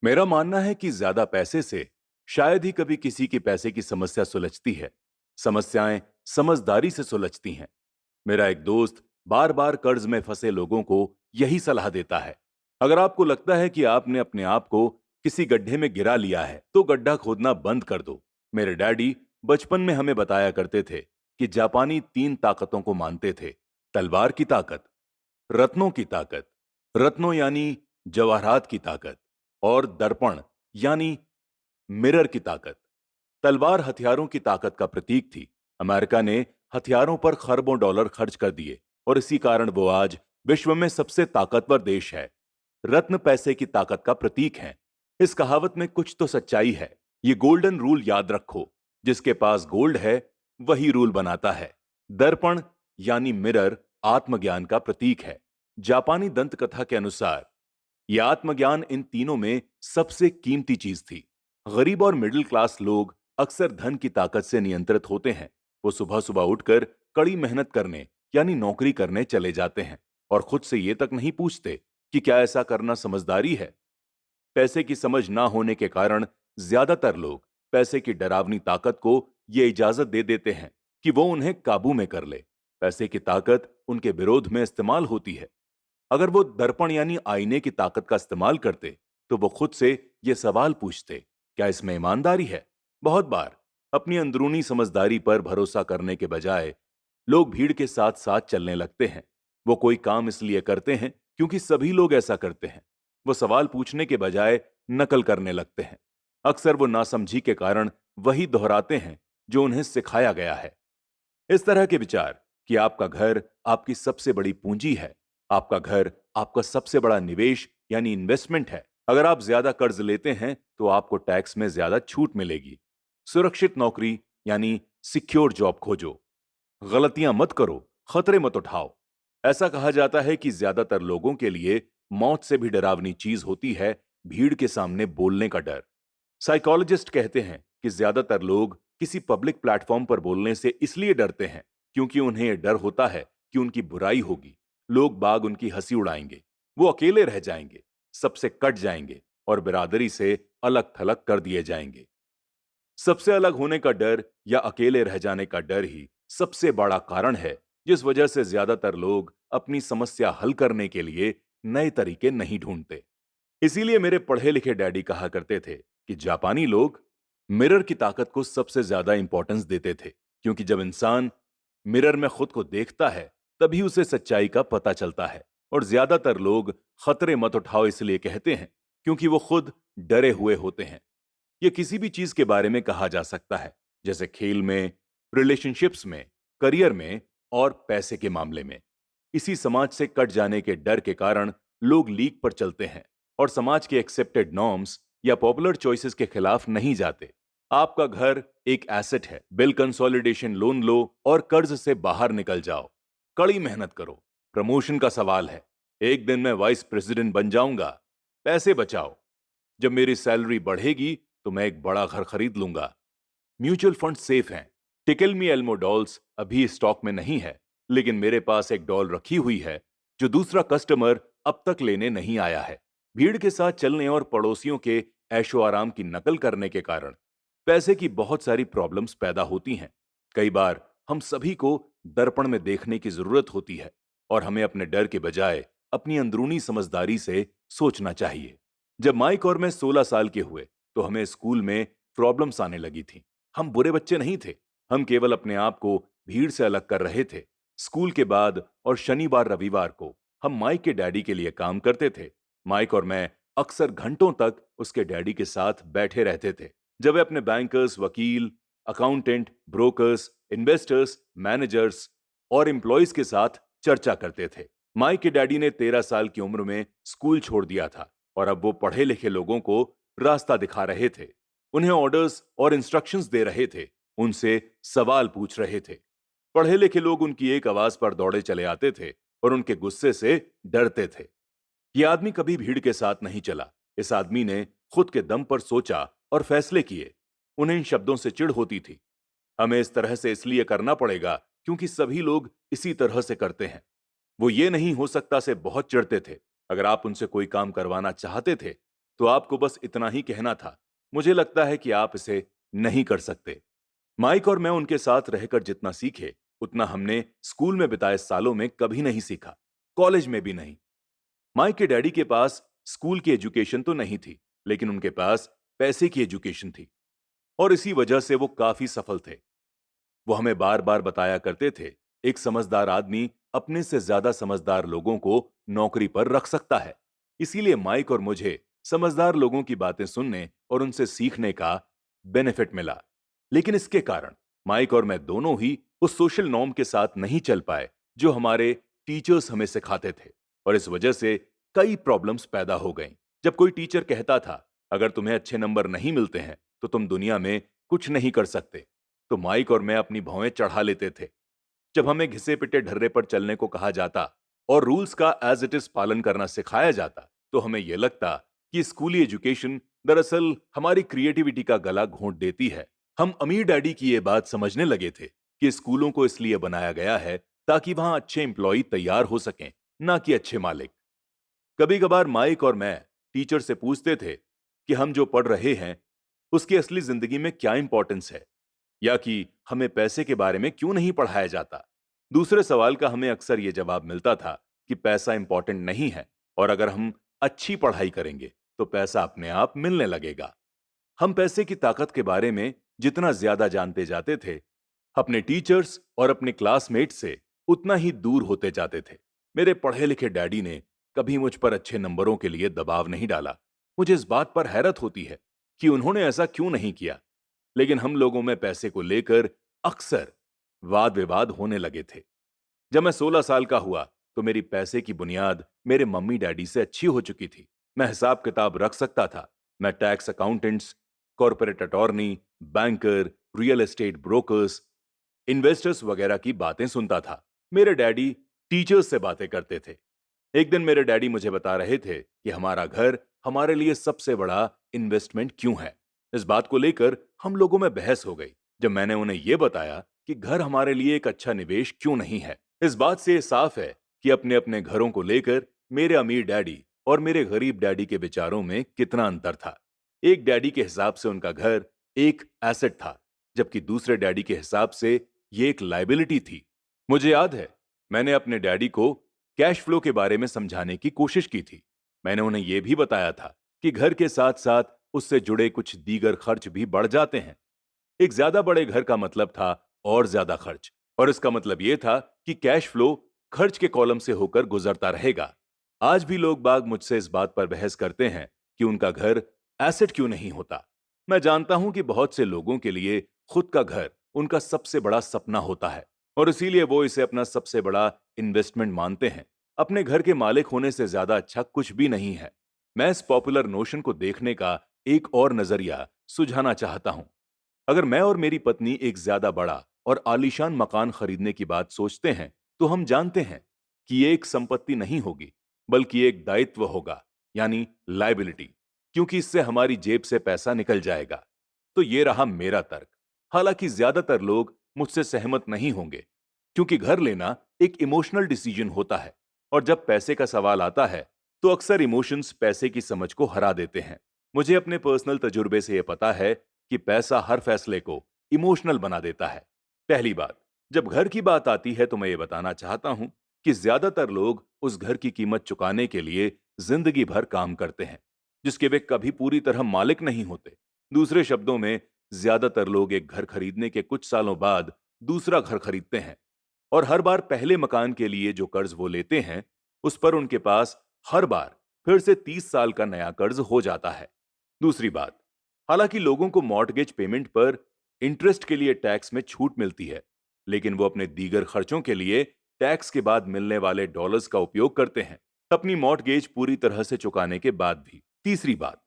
मेरा मानना है कि ज्यादा पैसे से शायद ही कभी किसी की पैसे की समस्या सुलझती है। समस्याएं समझदारी से सुलझती हैं। मेरा एक दोस्त बार बार कर्ज में फंसे लोगों को यही सलाह देता है, अगर आपको लगता है कि आपने अपने आप को किसी गड्ढे में गिरा लिया है तो गड्ढा खोदना बंद कर दो। मेरे डैडी बचपन में हमें बताया करते थे कि जापानी 3 ताकतों को मानते थे: तलवार की ताकत, रत्नों की ताकत, रत्नों यानी जवाहरात की ताकत, और दर्पण यानी मिरर की ताकत। तलवार हथियारों की ताकत का प्रतीक थी। अमेरिका ने हथियारों पर खरबों डॉलर खर्च कर दिए और इसी कारण वो आज विश्व में सबसे ताकतवर देश है। रत्न पैसे की ताकत का प्रतीक है। इस कहावत में कुछ तो सच्चाई है। ये गोल्डन रूल याद रखो, जिसके पास गोल्ड है वही रूल बनाता है। दर्पण यानी मिरर आत्मज्ञान का प्रतीक है। जापानी दंत कथा के अनुसार यह आत्मज्ञान इन तीनों में सबसे कीमती चीज थी। गरीब और मिडिल क्लास लोग अक्सर धन की ताकत से नियंत्रित होते हैं। वो सुबह सुबह उठकर कड़ी मेहनत करने यानी नौकरी करने चले जाते हैं और खुद से ये तक नहीं पूछते कि क्या ऐसा करना समझदारी है। पैसे की समझ ना होने के कारण ज्यादातर लोग पैसे की डरावनी ताकत को ये इजाजत दे देते हैं कि वो उन्हें काबू में कर ले। पैसे की ताकत उनके विरोध में इस्तेमाल होती है। अगर वो दर्पण यानी आईने की ताकत का इस्तेमाल करते तो वो खुद से ये सवाल पूछते, क्या इसमें ईमानदारी है? बहुत बार अपनी अंदरूनी समझदारी पर भरोसा करने के बजाय लोग भीड़ के साथ साथ चलने लगते हैं। वो कोई काम इसलिए करते हैं क्योंकि सभी लोग ऐसा करते हैं। वो सवाल पूछने के बजाय नकल करने लगते हैं। अक्सर वो नासमझी के कारण वही दोहराते हैं जो उन्हें सिखाया गया है। इस तरह के विचार कि आपका घर आपकी सबसे बड़ी पूंजी है, आपका घर आपका सबसे बड़ा निवेश यानी इन्वेस्टमेंट है। अगर आप ज्यादा कर्ज लेते हैं तो आपको टैक्स में ज्यादा छूट मिलेगी। सुरक्षित नौकरी यानी सिक्योर जॉब खोजो। गलतियां मत करो, खतरे मत उठाओ। ऐसा कहा जाता है कि ज्यादातर लोगों के लिए मौत से भी डरावनी चीज होती है भीड़ के सामने बोलने का डर। साइकोलॉजिस्ट कहते हैं कि ज्यादातर लोग किसी पब्लिक प्लेटफॉर्म पर बोलने से इसलिए डरते हैं क्योंकि उन्हें यह डर होता है कि उनकी बुराई होगी, लोग बाग उनकी हंसी उड़ाएंगे, वो अकेले रह जाएंगे, सबसे कट जाएंगे और बिरादरी से अलग थलग कर दिए जाएंगे। सबसे अलग होने का डर या अकेले रह जाने का डर ही सबसे बड़ा कारण है जिस वजह से ज्यादातर लोग अपनी समस्या हल करने के लिए नए तरीके नहीं ढूंढते। इसीलिए मेरे पढ़े लिखे डैडी कहा करते थे कि जापानी लोग मिरर की ताकत को सबसे ज्यादा इंपॉर्टेंस देते थे, क्योंकि जब इंसान मिरर में खुद को देखता है तभी उसे सच्चाई का पता चलता है। और ज्यादातर लोग खतरे मत उठाओ इसलिए कहते हैं क्योंकि वो खुद डरे हुए होते हैं। ये किसी भी चीज के बारे में कहा जा सकता है, जैसे खेल में, रिलेशनशिप्स में, करियर में और पैसे के मामले में। इसी समाज से कट जाने के डर के कारण लोग लीक पर चलते हैं और समाज के एक्सेप्टेड नॉर्म्स या पॉपुलर चॉइसेस के खिलाफ नहीं जाते। आपका घर एक एसेट है, बिल कंसोलिडेशन लोन लो और कर्ज से बाहर निकल जाओ। कड़ी मेहनत करो, प्रमोशन का सवाल है, एक दिन मैं वाइस प्रेसिडेंट बन जाऊंगा। पैसे बचाओ, जब मेरी सैलरी बढ़ेगी तो मैं एक बड़ा घर खरीद लूंगा। म्यूचुअल फंड सेफ हैं। टिकल मी एल्मो डॉल्स अभी स्टॉक में नहीं है, लेकिन मेरे पास एक डॉल रखी हुई है जो दूसरा कस्टमर अब तक लेने नहीं आया है। भीड़ के साथ चलने और पड़ोसियों के ऐशो आराम की नकल करने के कारण पैसे की बहुत सारी प्रॉब्लम्स पैदा होती हैं। कई बार हम सभी को दर्पण में देखने की जरूरत होती है और हमें अपने डर के बजाय अपनी अंदरूनी समझदारी से सोचना चाहिए। जब माइक और मैं 16 साल के हुए तो हमें स्कूल में प्रॉब्लम्स आने लगी थी। हम बुरे बच्चे नहीं थे, हम केवल अपने आप को भीड़ से अलग कर रहे थे। स्कूल के बाद और शनिवार रविवार को हम माइक के डैडी के लिए काम करते थे। माइक और मैं अक्सर घंटों तक उसके डैडी के साथ बैठे रहते थे जब वे अपने बैंकर्स, वकील, अकाउंटेंट, ब्रोकर्स, इन्वेस्टर्स, मैनेजर्स और एम्प्लॉयज के साथ चर्चा करते थे। माइक के डैडी ने 13 साल की उम्र में स्कूल छोड़ दिया था और अब वो पढ़े लिखे लोगों को रास्ता दिखा रहे थे, उन्हें ऑर्डर्स और इंस्ट्रक्शंस दे रहे थे, उनसे सवाल पूछ रहे थे। पढ़े लिखे लोग उनकी एक आवाज पर दौड़े चले आते थे और उनके गुस्से से डरते थे। ये आदमी कभी भीड़ के साथ नहीं चला। इस आदमी ने खुद के दम पर सोचा और फैसले किए। उन्हें इन शब्दों से चिढ़ होती थी, हमें इस तरह से इसलिए करना पड़ेगा क्योंकि सभी लोग इसी तरह से करते हैं। वो ये नहीं हो सकता से बहुत चिढ़ते थे। अगर आप उनसे कोई काम करवाना चाहते थे तो आपको बस इतना ही कहना था, मुझे लगता है कि आप इसे नहीं कर सकते। माइक और मैं उनके साथ रहकर जितना सीखे उतना हमने स्कूल में बिताए सालों में कभी नहीं सीखा, कॉलेज में भी नहीं। माइक के डैडी के पास स्कूल की एजुकेशन तो नहीं थी, लेकिन उनके पास पैसे की एजुकेशन थी और इसी वजह से वो काफी सफल थे। वो हमें बार बार बताया करते थे, एक समझदार आदमी अपने से ज्यादा समझदार लोगों को नौकरी पर रख सकता है। इसीलिए माइक और मुझे समझदार लोगों की बातें सुनने और उनसे सीखने का बेनिफिट मिला। लेकिन इसके कारण माइक और मैं दोनों ही उस सोशल नॉर्म के साथ नहीं चल पाए जो हमारे टीचर्स हमें सिखाते थे और इस वजह से कई प्रॉब्लम्स पैदा हो गईं। जब कोई टीचर कहता था, अगर तुम्हें अच्छे नंबर नहीं मिलते हैं तो तुम दुनिया में कुछ नहीं कर सकते, तो माइक और मैं अपनी भौहें चढ़ा लेते थे। जब हमें घिसे पिटे ढर्रे पर चलने को कहा जाता और रूल्स का एज इट इज पालन करना सिखाया जाता तो हमें यह लगता कि स्कूली एजुकेशन दरअसल हमारी क्रिएटिविटी का गला घोंट देती है। हम अमीर डैडी की ये बात समझने लगे थे कि स्कूलों को इसलिए बनाया गया है ताकि वहां अच्छे एम्प्लॉय तैयार हो सकें, ना कि अच्छे मालिक। कभी कभार माइक और मैं टीचर से पूछते थे कि हम जो पढ़ रहे हैं उसकी असली जिंदगी में क्या इंपॉर्टेंस है, या कि हमें पैसे के बारे में क्यों नहीं पढ़ाया जाता। दूसरे सवाल का हमें अक्सर यह जवाब मिलता था कि पैसा इंपॉर्टेंट नहीं है और अगर हम अच्छी पढ़ाई करेंगे तो पैसा अपने आप मिलने लगेगा। हम पैसे की ताकत के बारे में जितना ज्यादा जानते जाते थे, अपने टीचर्स और अपने क्लासमेट से उतना ही दूर होते जाते थे। मेरे पढ़े लिखे डैडी ने कभी मुझ पर अच्छे नंबरों के लिए दबाव नहीं डाला। मुझे इस बात पर हैरत होती है कि उन्होंने ऐसा क्यों नहीं किया, लेकिन हम लोगों में पैसे को लेकर अक्सर वाद विवाद होने लगे थे। जब मैं 16 साल का हुआ तो मेरी पैसे की बुनियाद मेरे मम्मी डैडी से अच्छी हो चुकी थी। मैं हिसाब किताब रख सकता था। मैं tax accountants, corporate attorney, banker, real estate brokers, investors वगैरह की बातें सुनता था। मेरे डैडी टीचर्स से बातें करते थे। एक दिन मेरे डैडी मुझे बता रहे थे कि हमारा घर हमारे लिए सबसे बड़ा इन्वेस्टमेंट क्यों है। इस बात को लेकर हम लोगों में बहस हो गई जब मैंने उन्हें यह बताया कि घर हमारे लिए एक अच्छा निवेश क्यों नहीं है। इस बात से ये साफ है कि अपने अपने घरों को लेकर मेरे अमीर डैडी और मेरे गरीब डैडी के विचारों में कितना अंतर था। एक डैडी के हिसाब से उनका घर एक एसेट था, जबकि दूसरे डैडी के हिसाब से ये एक लायबिलिटी थी। मुझे याद है, मैंने अपने डैडी को कैश फ्लो के बारे में समझाने की कोशिश की थी। मैंने उन्हें यह भी बताया था कि घर के साथ साथ उससे जुड़े कुछ दीगर खर्च भी बढ़ जाते हैं। एक ज्यादा बड़े घर का मतलब था और ज्यादा खर्च, और इसका मतलब यह था कि कैश फ्लो खर्च के कॉलम से होकर गुजरता रहेगा। आज भी लोग बाग मुझसे इस बात पर बहस करते हैं कि उनका घर एसेट क्यों नहीं होता। मैं जानता हूं कि बहुत से लोगों के लिए खुद का घर उनका सबसे बड़ा सपना होता है, और इसीलिए वो इसे अपना सबसे बड़ा इन्वेस्टमेंट मानते हैं। अपने घर के मालिक होने से ज्यादा अच्छा कुछ भी नहीं है। मैं इस पॉपुलर नोशन को देखने का एक और नजरिया सुझाना चाहता हूं। अगर मैं और मेरी पत्नी एक ज्यादा बड़ा और आलीशान मकान खरीदने की बात सोचते हैं, तो हम जानते हैं कि ये एक संपत्ति नहीं होगी, बल्कि एक दायित्व होगा, यानी लायबिलिटी, क्योंकि इससे हमारी जेब से पैसा निकल जाएगा। तो ये रहा मेरा तर्क। हालांकि ज्यादातर लोग मुझसे सहमत नहीं होंगे, क्योंकि घर लेना एक इमोशनल डिसीजन होता है, और जब पैसे का सवाल आता है, तो अक्सर इमोशंस पैसे की समझ को हरा देते हैं। मुझे अपने पर्सनल तजुर्बे से यह पता है कि पैसा हर फैसले को इमोशनल बना देता है। पहली बात, जब घर की बात आती है तो मैं ये बताना चाहता हूं कि ज्यादातर लोग उस घर की कीमत चुकाने के लिए जिंदगी भर काम करते हैं, जिसके वे कभी पूरी तरह मालिक नहीं होते। दूसरे शब्दों में, ज्यादातर लोग एक घर खरीदने के कुछ सालों बाद दूसरा घर खरीदते हैं, और हर बार पहले मकान के लिए जो कर्ज वो लेते हैं, उस पर उनके पास हर बार फिर से 30 साल का नया कर्ज हो जाता है। दूसरी बात, हालांकि लोगों को मॉर्टगेज पेमेंट पर इंटरेस्ट के लिए टैक्स में छूट मिलती है, लेकिन वो अपने दीगर खर्चों के लिए टैक्स के बाद मिलने वाले डॉलर्स का उपयोग करते हैं, अपनी मॉर्टगेज पूरी तरह से चुकाने के बाद भी। तीसरी बात,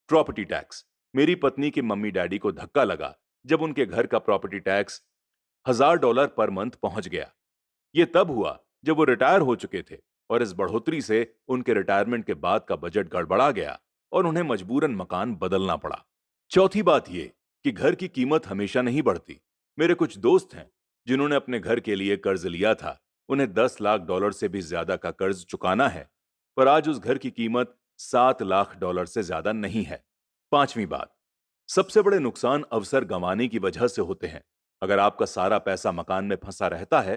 प्रॉपर्टी टैक्स। मेरी पत्नी के मम्मी डैडी को धक्का लगा जब उनके घर का प्रॉपर्टी टैक्स $1000 पर मंथ पहुंच गया। ये तब हुआ जब वो रिटायर हो चुके थे, और इस बढ़ोतरी से उनके रिटायरमेंट के बाद का बजट गड़बड़ा गया और उन्हें मजबूरन मकान बदलना पड़ा। चौथी बात ये कि घर की कीमत हमेशा नहीं बढ़ती। मेरे कुछ दोस्त हैं जिन्होंने अपने घर के लिए कर्ज लिया था। उन्हें $10 लाख से भी ज्यादा का कर्ज चुकाना है, पर आज उस घर की कीमत $7 लाख से ज्यादा नहीं है। पांचवी बात, सबसे बड़े नुकसान अवसर गंवाने की वजह से होते हैं। अगर आपका सारा पैसा मकान में फंसा रहता है,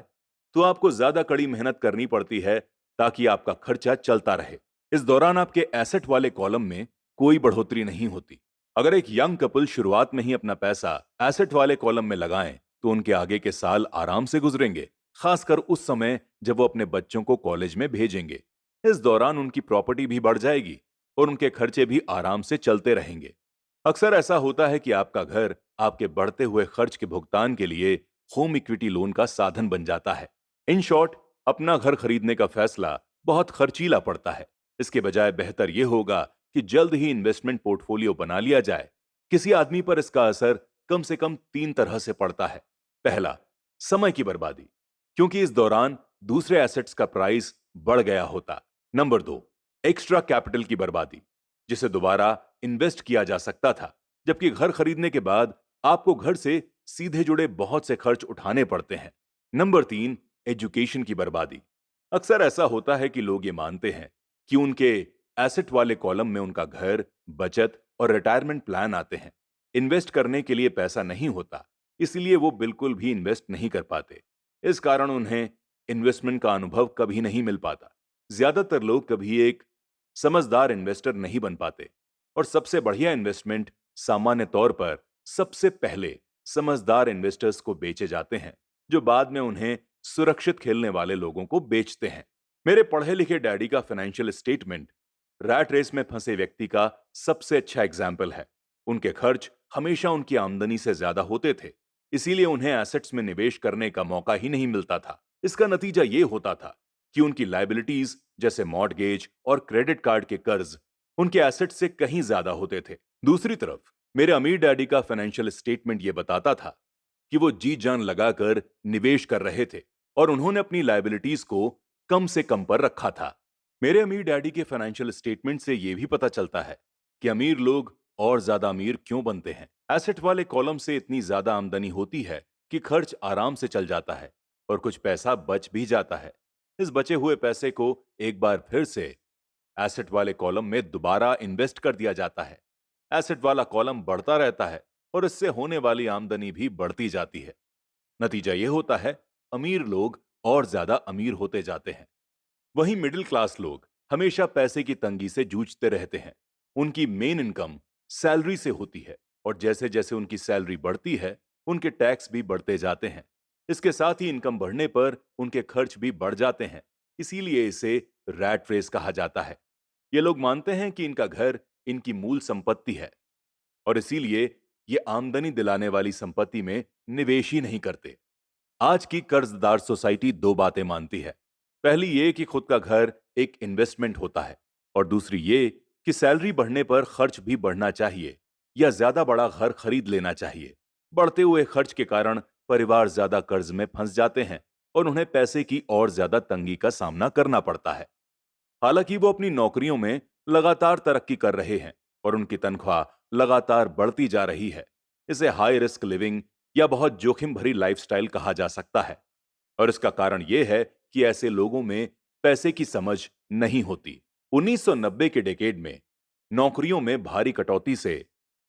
तो आपको ज्यादा कड़ी मेहनत करनी पड़ती है ताकि आपका खर्चा चलता रहे। इस दौरान आपके एसेट वाले कॉलम में कोई बढ़ोतरी नहीं होती। अगर एक यंग कपल शुरुआत में ही अपना पैसा एसेट वाले कॉलम में लगाएं, तो उनके आगे के साल आराम से गुजरेंगे, खासकर उस समय जब वो अपने बच्चों को कॉलेज में भेजेंगे। इस दौरान उनकी प्रॉपर्टी भी बढ़ जाएगी और उनके खर्चे भी आराम से चलते रहेंगे। अक्सर ऐसा होता है कि आपका घर आपके बढ़ते हुए खर्च के भुगतान के लिए होम इक्विटी लोन का साधन बन जाता है। इन शॉर्ट, अपना घर खरीदने का फैसला बहुत खर्चीला पड़ता है। इसके बजाय बेहतर यह होगा कि जल्द ही इन्वेस्टमेंट पोर्टफोलियो बना लिया जाए। किसी आदमी पर इसका असर कम से कम 3 तरह से पड़ता है। पहला, समय की बर्बादी, क्योंकि इस दौरान दूसरे एसेट्स का प्राइस बढ़ गया होता। नंबर 2, एक्स्ट्रा कैपिटल की बर्बादी, जिसे दोबारा इन्वेस्ट किया जा सकता था, जबकि घर खरीदने के बाद आपको घर से सीधे जुड़े बहुत से खर्च उठाने पड़ते हैं। नंबर 3, एजुकेशन की बर्बादी। अक्सर ऐसा होता है कि लोग ये मानते हैं कि उनके एसेट वाले कॉलम में उनका घर, बचत और रिटायरमेंट प्लान आते हैं। इन्वेस्ट करने के लिए पैसा नहीं होता, इसलिए वो बिल्कुल भी इन्वेस्ट नहीं कर पाते। इस कारण उन्हें इन्वेस्टमेंट का अनुभव कभी नहीं मिल पाता। ज्यादातर लोग कभी एक समझदार इन्वेस्टर नहीं बन पाते, और सबसे बढ़िया इन्वेस्टमेंट सामान्य तौर पर सबसे पहले समझदार इन्वेस्टर्स को बेचे जाते हैं, जो बाद में उन्हें सुरक्षित खेलने वाले लोगों को बेचते हैं। मेरे पढ़े लिखे डैडी का फाइनेंशियल स्टेटमेंट रैट रेस में फंसे व्यक्ति का सबसे अच्छा एग्जाम्पल है। उनके खर्च हमेशा उनकी आमदनी से ज्यादा होते थे, इसीलिए उन्हें एसेट्स में निवेश करने का मौका ही नहीं मिलता था। इसका नतीजा ये होता था कि उनकी लायबिलिटीज जैसे मॉर्टगेज और क्रेडिट कार्ड के कर्ज उनके एसेट्स से कहीं ज्यादा होते थे। दूसरी तरफ मेरे अमीर डैडी का फाइनेंशियल स्टेटमेंट ये बताता था कि वो जी जान लगाकर निवेश कर रहे थे, और उन्होंने अपनी लायबिलिटीज को कम से कम पर रखा था। मेरे अमीर डैडी के फाइनेंशियल स्टेटमेंट से यह भी पता चलता है कि अमीर लोग और ज्यादा अमीर क्यों बनते हैं। एसेट वाले कॉलम से इतनी ज्यादा आमदनी होती है कि खर्च आराम से चल जाता है, और कुछ पैसा बच भी जाता है। इस बचे हुए पैसे को एक बार फिर से एसेट वाले कॉलम में दोबारा इन्वेस्ट कर दिया जाता है। एसेट वाला कॉलम बढ़ता रहता है और इससे होने वाली आमदनी भी बढ़ती जाती है। नतीजा यह होता है, अमीर लोग और ज्यादा अमीर होते जाते हैं। वहीं मिडिल क्लास लोग हमेशा पैसे की तंगी से जूझते रहते हैं। उनकी मेन इनकम सैलरी से होती है और जैसे जैसे उनकी सैलरी बढ़ती है, उनके टैक्स भी बढ़ते जाते हैं। इसके साथ ही इनकम बढ़ने पर उनके खर्च भी बढ़ जाते हैं। इसीलिए इसे रैट रेस कहा जाता है। ये लोग मानते हैं कि इनका घर इनकी मूल संपत्ति है और इसीलिए ये आमदनी दिलाने वाली संपत्ति में निवेश ही नहीं करते। आज की कर्जदार सोसाइटी दो बातें मानती है। पहली ये कि खुद का घर एक इन्वेस्टमेंट होता है और दूसरी ये कि सैलरी बढ़ने पर खर्च भी बढ़ना चाहिए या ज्यादा बड़ा घर खरीद लेना चाहिए। बढ़ते हुए खर्च के कारण परिवार ज्यादा कर्ज में फंस जाते हैं और उन्हें पैसे की और ज्यादा तंगी का सामना करना पड़ता है। हालांकि वो अपनी नौकरियों में लगातार तरक्की कर रहे हैं और उनकी तनख्वाह लगातार बढ़ती जा रही है। इसे हाई रिस्क लिविंग या बहुत जोखिम भरी लाइफस्टाइल कहा जा सकता है और इसका कारण यह है कि ऐसे लोगों में पैसे की समझ नहीं होती। 1990 के डेकेड में नौकरियों में भारी कटौती से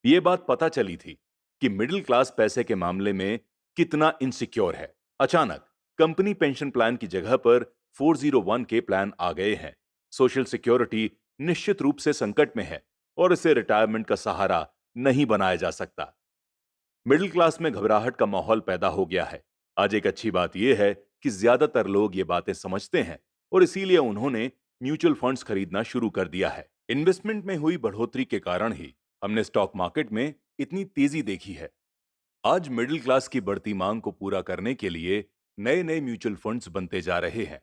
यह बात पता चली थी कि मिडिल क्लास पैसे के मामले में कितना इनसिक्योर है। अचानक कंपनी पेंशन प्लान की जगह पर 401 के प्लान आ गए हैं। सोशल सिक्योरिटी निश्चित रूप से संकट में है और इसे रिटायरमेंट का सहारा नहीं बनाया जा सकता। मिडिल क्लास में घबराहट का माहौल पैदा हो गया है। आज एक अच्छी बात यह है कि ज्यादातर लोग ये बातें समझते हैं और इसीलिए उन्होंने म्यूचुअल फंड्स खरीदना शुरू कर दिया है। इन्वेस्टमेंट में हुई बढ़ोतरी के कारण ही हमने स्टॉक मार्केट में इतनी तेजी देखी है। आज मिडिल क्लास की बढ़ती मांग को पूरा करने के लिए नए नए म्यूचुअल फंड्स बनते जा रहे हैं।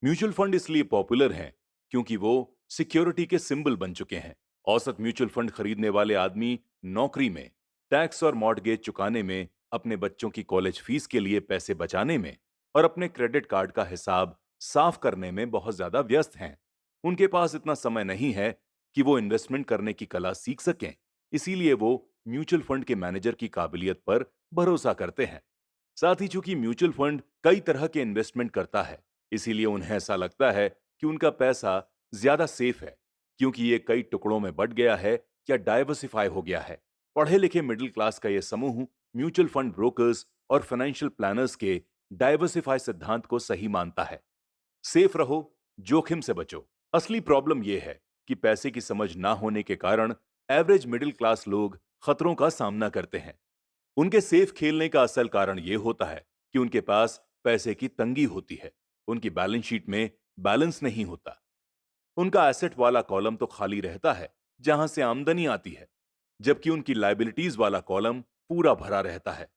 म्यूचुअल फंड इसलिए पॉपुलर हैं क्योंकि वो सिक्योरिटी के सिंबल बन चुके हैं। औसत म्यूचुअल फंड खरीदने वाले आदमी नौकरी में, टैक्स और मॉर्टगेज चुकाने में, अपने बच्चों की कॉलेज फीस के लिए पैसे बचाने में और अपने क्रेडिट कार्ड का हिसाब साफ करने में बहुत ज्यादा व्यस्त हैं। उनके पास इतना समय नहीं है कि वो इन्वेस्टमेंट करने की कला सीख सकें। इसीलिए वो म्यूचुअल फंड के मैनेजर की काबिलियत पर भरोसा करते हैं। साथ ही चूंकि म्यूचुअल फंड कई तरह के इन्वेस्टमेंट करता है, इसीलिए उन्हें ऐसा लगता है कि उनका पैसा ज्यादा सेफ है क्योंकि ये कई टुकड़ों में बंट गया है या डाइवर्सिफाई हो गया है। पढ़े लिखे मिडिल क्लास का यह समूह म्यूचुअल फंड ब्रोकर्स और फाइनेंशियल प्लानर्स के डाइवर्सिफाई सिद्धांत को सही मानता है। सेफ रहो, जोखिम से बचो। असली प्रॉब्लम यह है कि पैसे की समझ ना होने के कारण एवरेज मिडिल क्लास लोग खतरों का सामना करते हैं। उनके सेफ खेलने का असल कारण यह होता है कि उनके पास पैसे की तंगी होती है। उनकी बैलेंस शीट में बैलेंस नहीं होता। उनका एसेट वाला कॉलम तो खाली रहता है जहां से आमदनी आती है, जबकि उनकी लायबिलिटीज वाला कॉलम पूरा भरा रहता है।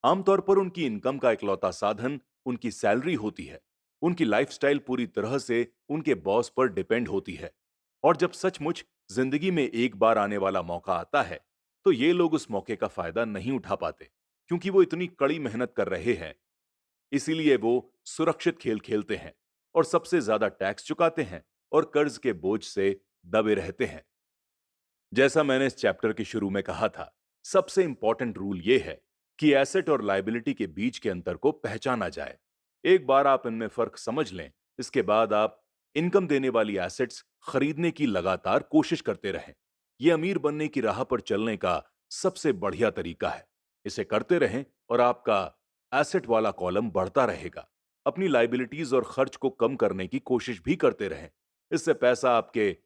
आमतौर पर उनकी इनकम का इकलौता साधन उनकी सैलरी होती है। उनकी लाइफस्टाइल पूरी तरह से उनके बॉस पर डिपेंड होती है और जब सचमुच जिंदगी में एक बार आने वाला मौका आता है, तो ये लोग उस मौके का फायदा नहीं उठा पाते क्योंकि वो इतनी कड़ी मेहनत कर रहे हैं। इसीलिए वो सुरक्षित खेल खेलते हैं और सबसे ज्यादा टैक्स चुकाते हैं और कर्ज के बोझ से दबे रहते हैं। जैसा मैंने इस चैप्टर के शुरू में कहा था, सबसे इंपॉर्टेंट रूल यह है कि एसेट और लायबिलिटी के बीच के अंतर को पहचाना जाए। एक बार आप इनमें फर्क समझ लें, इसके बाद आप इनकम देने वाली एसेट्स खरीदने की लगातार कोशिश करते रहें। यह अमीर बनने की राह पर चलने का सबसे बढ़िया तरीका है। इसे करते रहें और आपका एसेट वाला कॉलम बढ़ता रहेगा। अपनी लायबिलिटीज और खर्च को कम करने की कोशिश भी करते रहें। इससे पैसा आपके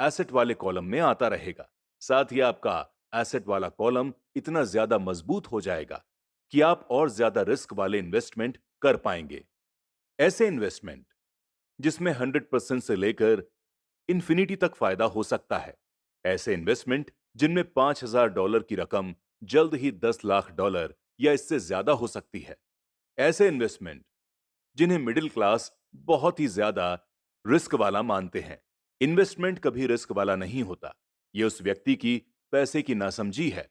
एसेट वाले कॉलम में आता रहेगा। साथ ही आपका एसेट वाला कॉलम इतना ज्यादा मजबूत हो जाएगा कि आप और ज्यादा रिस्क वाले इन्वेस्टमेंट कर पाएंगे। ऐसे इन्वेस्टमेंट जिसमें 100% से लेकर इन्फिनिटी तक फायदा हो सकता है। ऐसे इन्वेस्टमेंट जिनमें $5,000 की रकम जल्द ही $10 लाख या इससे ज्यादा हो सकती है। ऐसे इन्वेस्टमेंट जिन्हें मिडिल क्लास बहुत ही ज्यादा रिस्क वाला मानते हैं। इन्वेस्टमेंट कभी रिस्क वाला नहीं होता। यह उस व्यक्ति की पैसे की नासमझी है,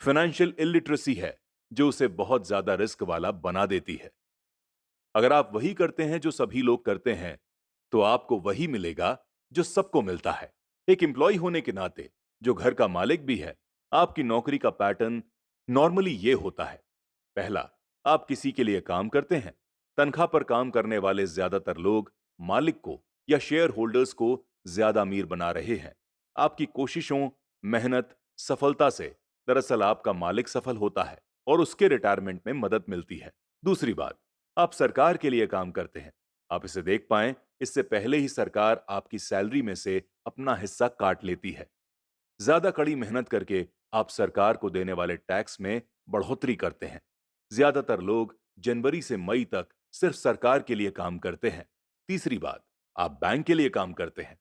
फाइनेंशियल इलिटरेसी है, जो उसे बहुत ज्यादा रिस्क वाला बना देती है। अगर आप वही करते हैं जो सभी लोग करते हैं, तो आपको वही मिलेगा जो सबको मिलता है। एक एम्प्लॉय होने के नाते, जो घर का मालिक भी है, आपकी नौकरी का पैटर्न नॉर्मली ये होता है। पहला, आप किसी के लिए काम करते हैं। तनख्वाह पर काम करने वाले ज्यादातर लोग मालिक को या शेयर होल्डर्स को ज्यादा अमीर बना रहे हैं। आपकी कोशिशों, मेहनत, सफलता से दरअसल आपका मालिक सफल होता है और उसके रिटायरमेंट में मदद मिलती है। दूसरी बात, आप सरकार के लिए काम करते हैं। आप इसे देख पाएं, इससे पहले ही सरकार आपकी सैलरी में से अपना हिस्सा काट लेती है। ज्यादा कड़ी मेहनत करके आप सरकार को देने वाले टैक्स में बढ़ोतरी करते हैं। ज्यादातर लोग जनवरी से मई तक सिर्फ सरकार के लिए काम करते हैं। तीसरी बात, आप बैंक के लिए काम करते हैं।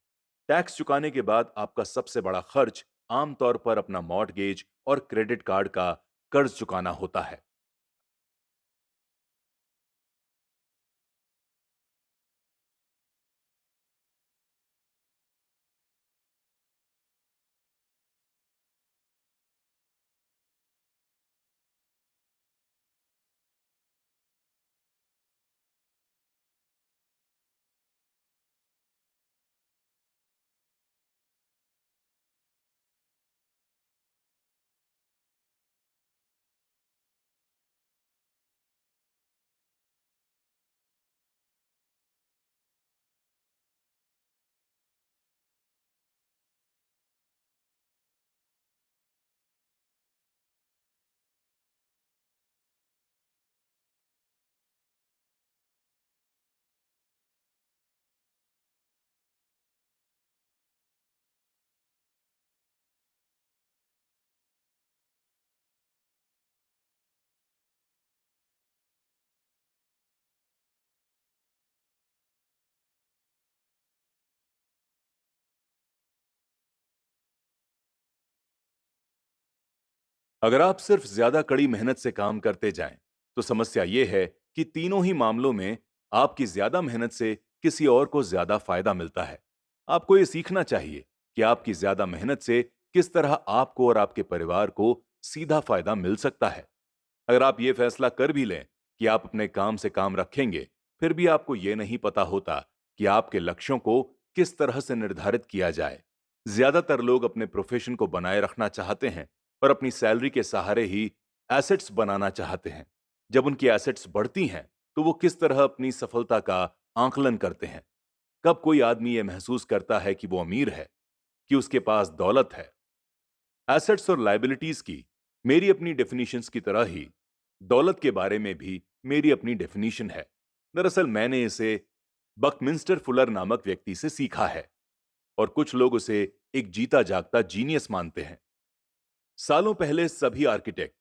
टैक्स चुकाने के बाद आपका सबसे बड़ा खर्च आमतौर पर अपना मॉर्टगेज और क्रेडिट कार्ड का कर्ज चुकाना होता है। अगर आप सिर्फ ज्यादा कड़ी मेहनत से काम करते जाएं, तो समस्या यह है कि तीनों ही मामलों में आपकी ज्यादा मेहनत से किसी और को ज्यादा फायदा मिलता है। आपको ये सीखना चाहिए कि आपकी ज्यादा मेहनत से किस तरह आपको और आपके परिवार को सीधा फायदा मिल सकता है। अगर आप ये फैसला कर भी लें कि आप अपने काम से काम रखेंगे, फिर भी आपको ये नहीं पता होता कि आपके लक्ष्यों को किस तरह से निर्धारित किया जाए। ज्यादातर लोग अपने प्रोफेशन को बनाए रखना चाहते हैं और अपनी सैलरी के सहारे ही एसेट्स बनाना चाहते हैं। जब उनकी एसेट्स बढ़ती हैं, तो वो किस तरह अपनी सफलता का आंकलन करते हैं। कब कोई आदमी ये महसूस करता है कि वो अमीर है, कि उसके पास दौलत है। एसेट्स और लाइबिलिटीज की मेरी अपनी डेफिनेशंस की तरह ही दौलत के बारे में भी मेरी अपनी डेफिनेशन है। दरअसल मैंने इसे बकमिंस्टर फुलर नामक व्यक्ति से सीखा है और कुछ लोग उसे एक जीता जागता जीनियस मानते हैं। सालों पहले सभी आर्किटेक्ट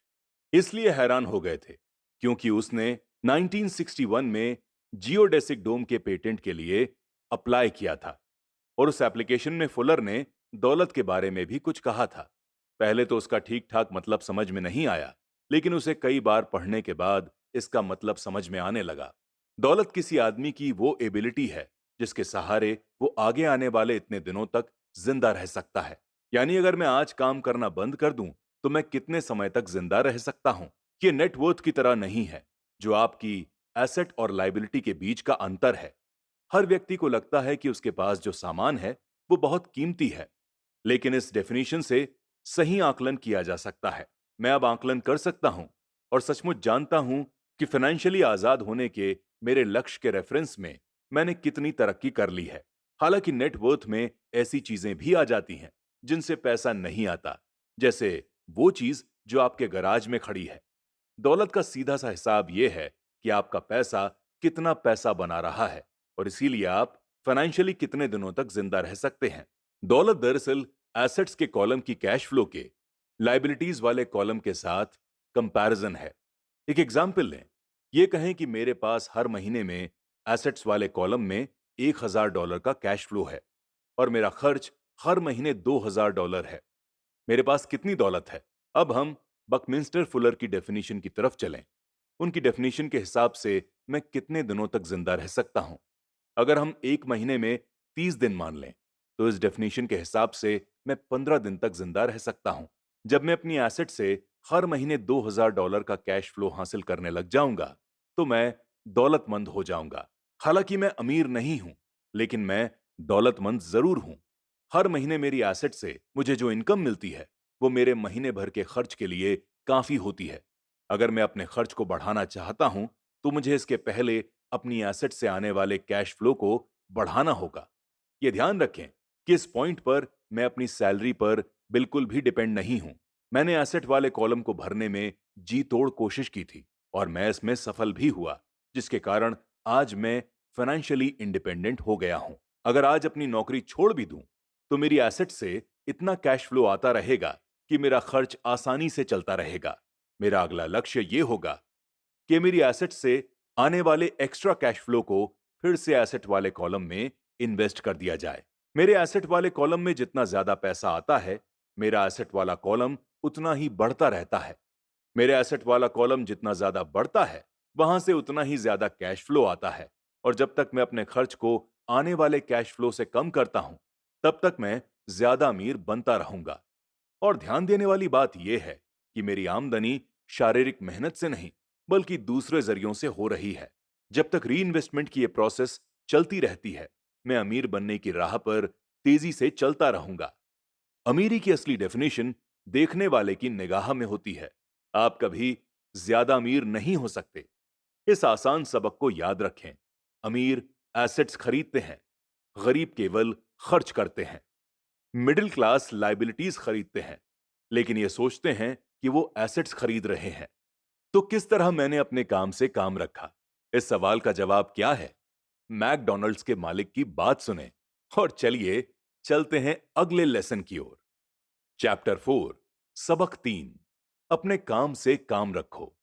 इसलिए हैरान हो गए थे क्योंकि उसने 1961 में जियोडेसिक डोम के पेटेंट के लिए अप्लाई किया था और उस एप्लीकेशन में फुलर ने दौलत के बारे में भी कुछ कहा था। पहले तो उसका ठीक ठाक मतलब समझ में नहीं आया, लेकिन उसे कई बार पढ़ने के बाद इसका मतलब समझ में आने लगा। दौलत किसी आदमी की वो एबिलिटी है जिसके सहारे वो आगे आने वाले इतने दिनों तक जिंदा रह सकता है। यानी अगर मैं आज काम करना बंद कर दूं, तो मैं कितने समय तक जिंदा रह सकता हूं। ये नेटवर्थ की तरह नहीं है, जो आपकी एसेट और लाइबिलिटी के बीच का अंतर है। हर व्यक्ति को लगता है कि उसके पास जो सामान है वो बहुत कीमती है, लेकिन इस डेफिनेशन से सही आकलन किया जा सकता है। मैं अब आकलन कर सकता हूं और सचमुच जानता हूं कि फाइनेंशियली आजाद होने के मेरे लक्ष्य के रेफरेंस में मैंने कितनी तरक्की कर ली है। हालांकि नेटवर्थ में ऐसी चीजें भी आ जाती हैं जिनसे पैसा नहीं आता, जैसे वो चीज जो आपके गराज में खड़ी है। दौलत का सीधा सा हिसाब यह है कि आपका पैसा कितना पैसा बना रहा है और इसीलिए आप फाइनेंशियली कितने दिनों तक जिंदा रह सकते हैं। दौलत दरअसल एसेट्स के कॉलम की कैश फ्लो के लाइबिलिटीज वाले कॉलम के साथ कंपैरिजन है। एक एग्जाम्पल लें, ये कहें कि मेरे पास हर महीने में एसेट्स वाले कॉलम में $1000 का कैश फ्लो है और मेरा खर्च हर महीने $2000 है। मेरे पास कितनी दौलत है? अब हम बकमिंस्टर फुलर की डेफिनेशन की तरफ चलें। उनकी डेफिनेशन के हिसाब से मैं कितने दिनों तक जिंदा रह सकता हूं। अगर हम एक महीने में 30 दिन मान लें, तो इस डेफिनेशन के हिसाब से मैं 15 दिन तक जिंदा रह सकता हूं। जब मैं अपनी एसेट से हर महीने $2000 का कैश फ्लो हासिल करने लग जाऊंगा, तो मैं दौलतमंद हो जाऊंगा। हालांकि मैं अमीर नहीं हूं, लेकिन मैं दौलतमंद जरूर हूं। हर महीने मेरी एसेट से मुझे जो इनकम मिलती है, वो मेरे महीने भर के खर्च के लिए काफी होती है। अगर मैं अपने खर्च को बढ़ाना चाहता हूं, तो मुझे इसके पहले अपनी एसेट से आने वाले कैश फ्लो को बढ़ाना होगा। ये ध्यान रखें कि इस पॉइंट पर मैं अपनी सैलरी पर बिल्कुल भी डिपेंड नहीं हूं। मैंने एसेट वाले कॉलम को भरने में जी तोड़ कोशिश की थी और मैं इसमें सफल भी हुआ, जिसके कारण आज मैं फाइनेंशियली इंडिपेंडेंट हो गया हूं। अगर आज अपनी नौकरी छोड़ भी दूं, तो मेरी एसेट से इतना कैश फ्लो आता रहेगा कि मेरा खर्च आसानी से चलता रहेगा। मेरा अगला लक्ष्य ये होगा कि मेरी एसेट से आने वाले एक्स्ट्रा कैश फ्लो को फिर से एसेट वाले कॉलम में इन्वेस्ट कर दिया जाए। मेरे एसेट वाले कॉलम में जितना ज्यादा पैसा आता है, मेरा एसेट वाला कॉलम उतना ही बढ़ता रहता है। मेरे एसेट वाला कॉलम जितना ज्यादा बढ़ता है, वहां से उतना ही ज्यादा कैश फ्लो आता है। और जब तक मैं अपने खर्च को आने वाले कैश फ्लो से कम करता हूं, तब तक मैं ज्यादा अमीर बनता रहूंगा। और ध्यान देने वाली बात यह है कि मेरी आमदनी शारीरिक मेहनत से नहीं, बल्कि दूसरे जरियों से हो रही है। जब तक री इन्वेस्टमेंट की यह प्रोसेस चलती रहती है, मैं अमीर बनने की राह पर तेजी से चलता रहूंगा। अमीरी की असली डेफिनेशन देखने वाले की निगाह में होती है। आप कभी ज्यादा अमीर नहीं हो सकते। इस आसान सबक को याद रखें। अमीर एसेट्स खरीदते हैं, गरीब केवल खर्च करते हैं। मिडिल क्लास लाइबिलिटीज खरीदते हैं, लेकिन ये सोचते हैं कि वो एसेट्स खरीद रहे हैं। तो किस तरह मैंने अपने काम से काम रखा? इस सवाल का जवाब क्या है? मैकडॉनल्ड्स के मालिक की बात सुने और चलिए चलते हैं अगले लेसन की ओर। चैप्टर 4, सबक 3, अपने काम से काम रखो।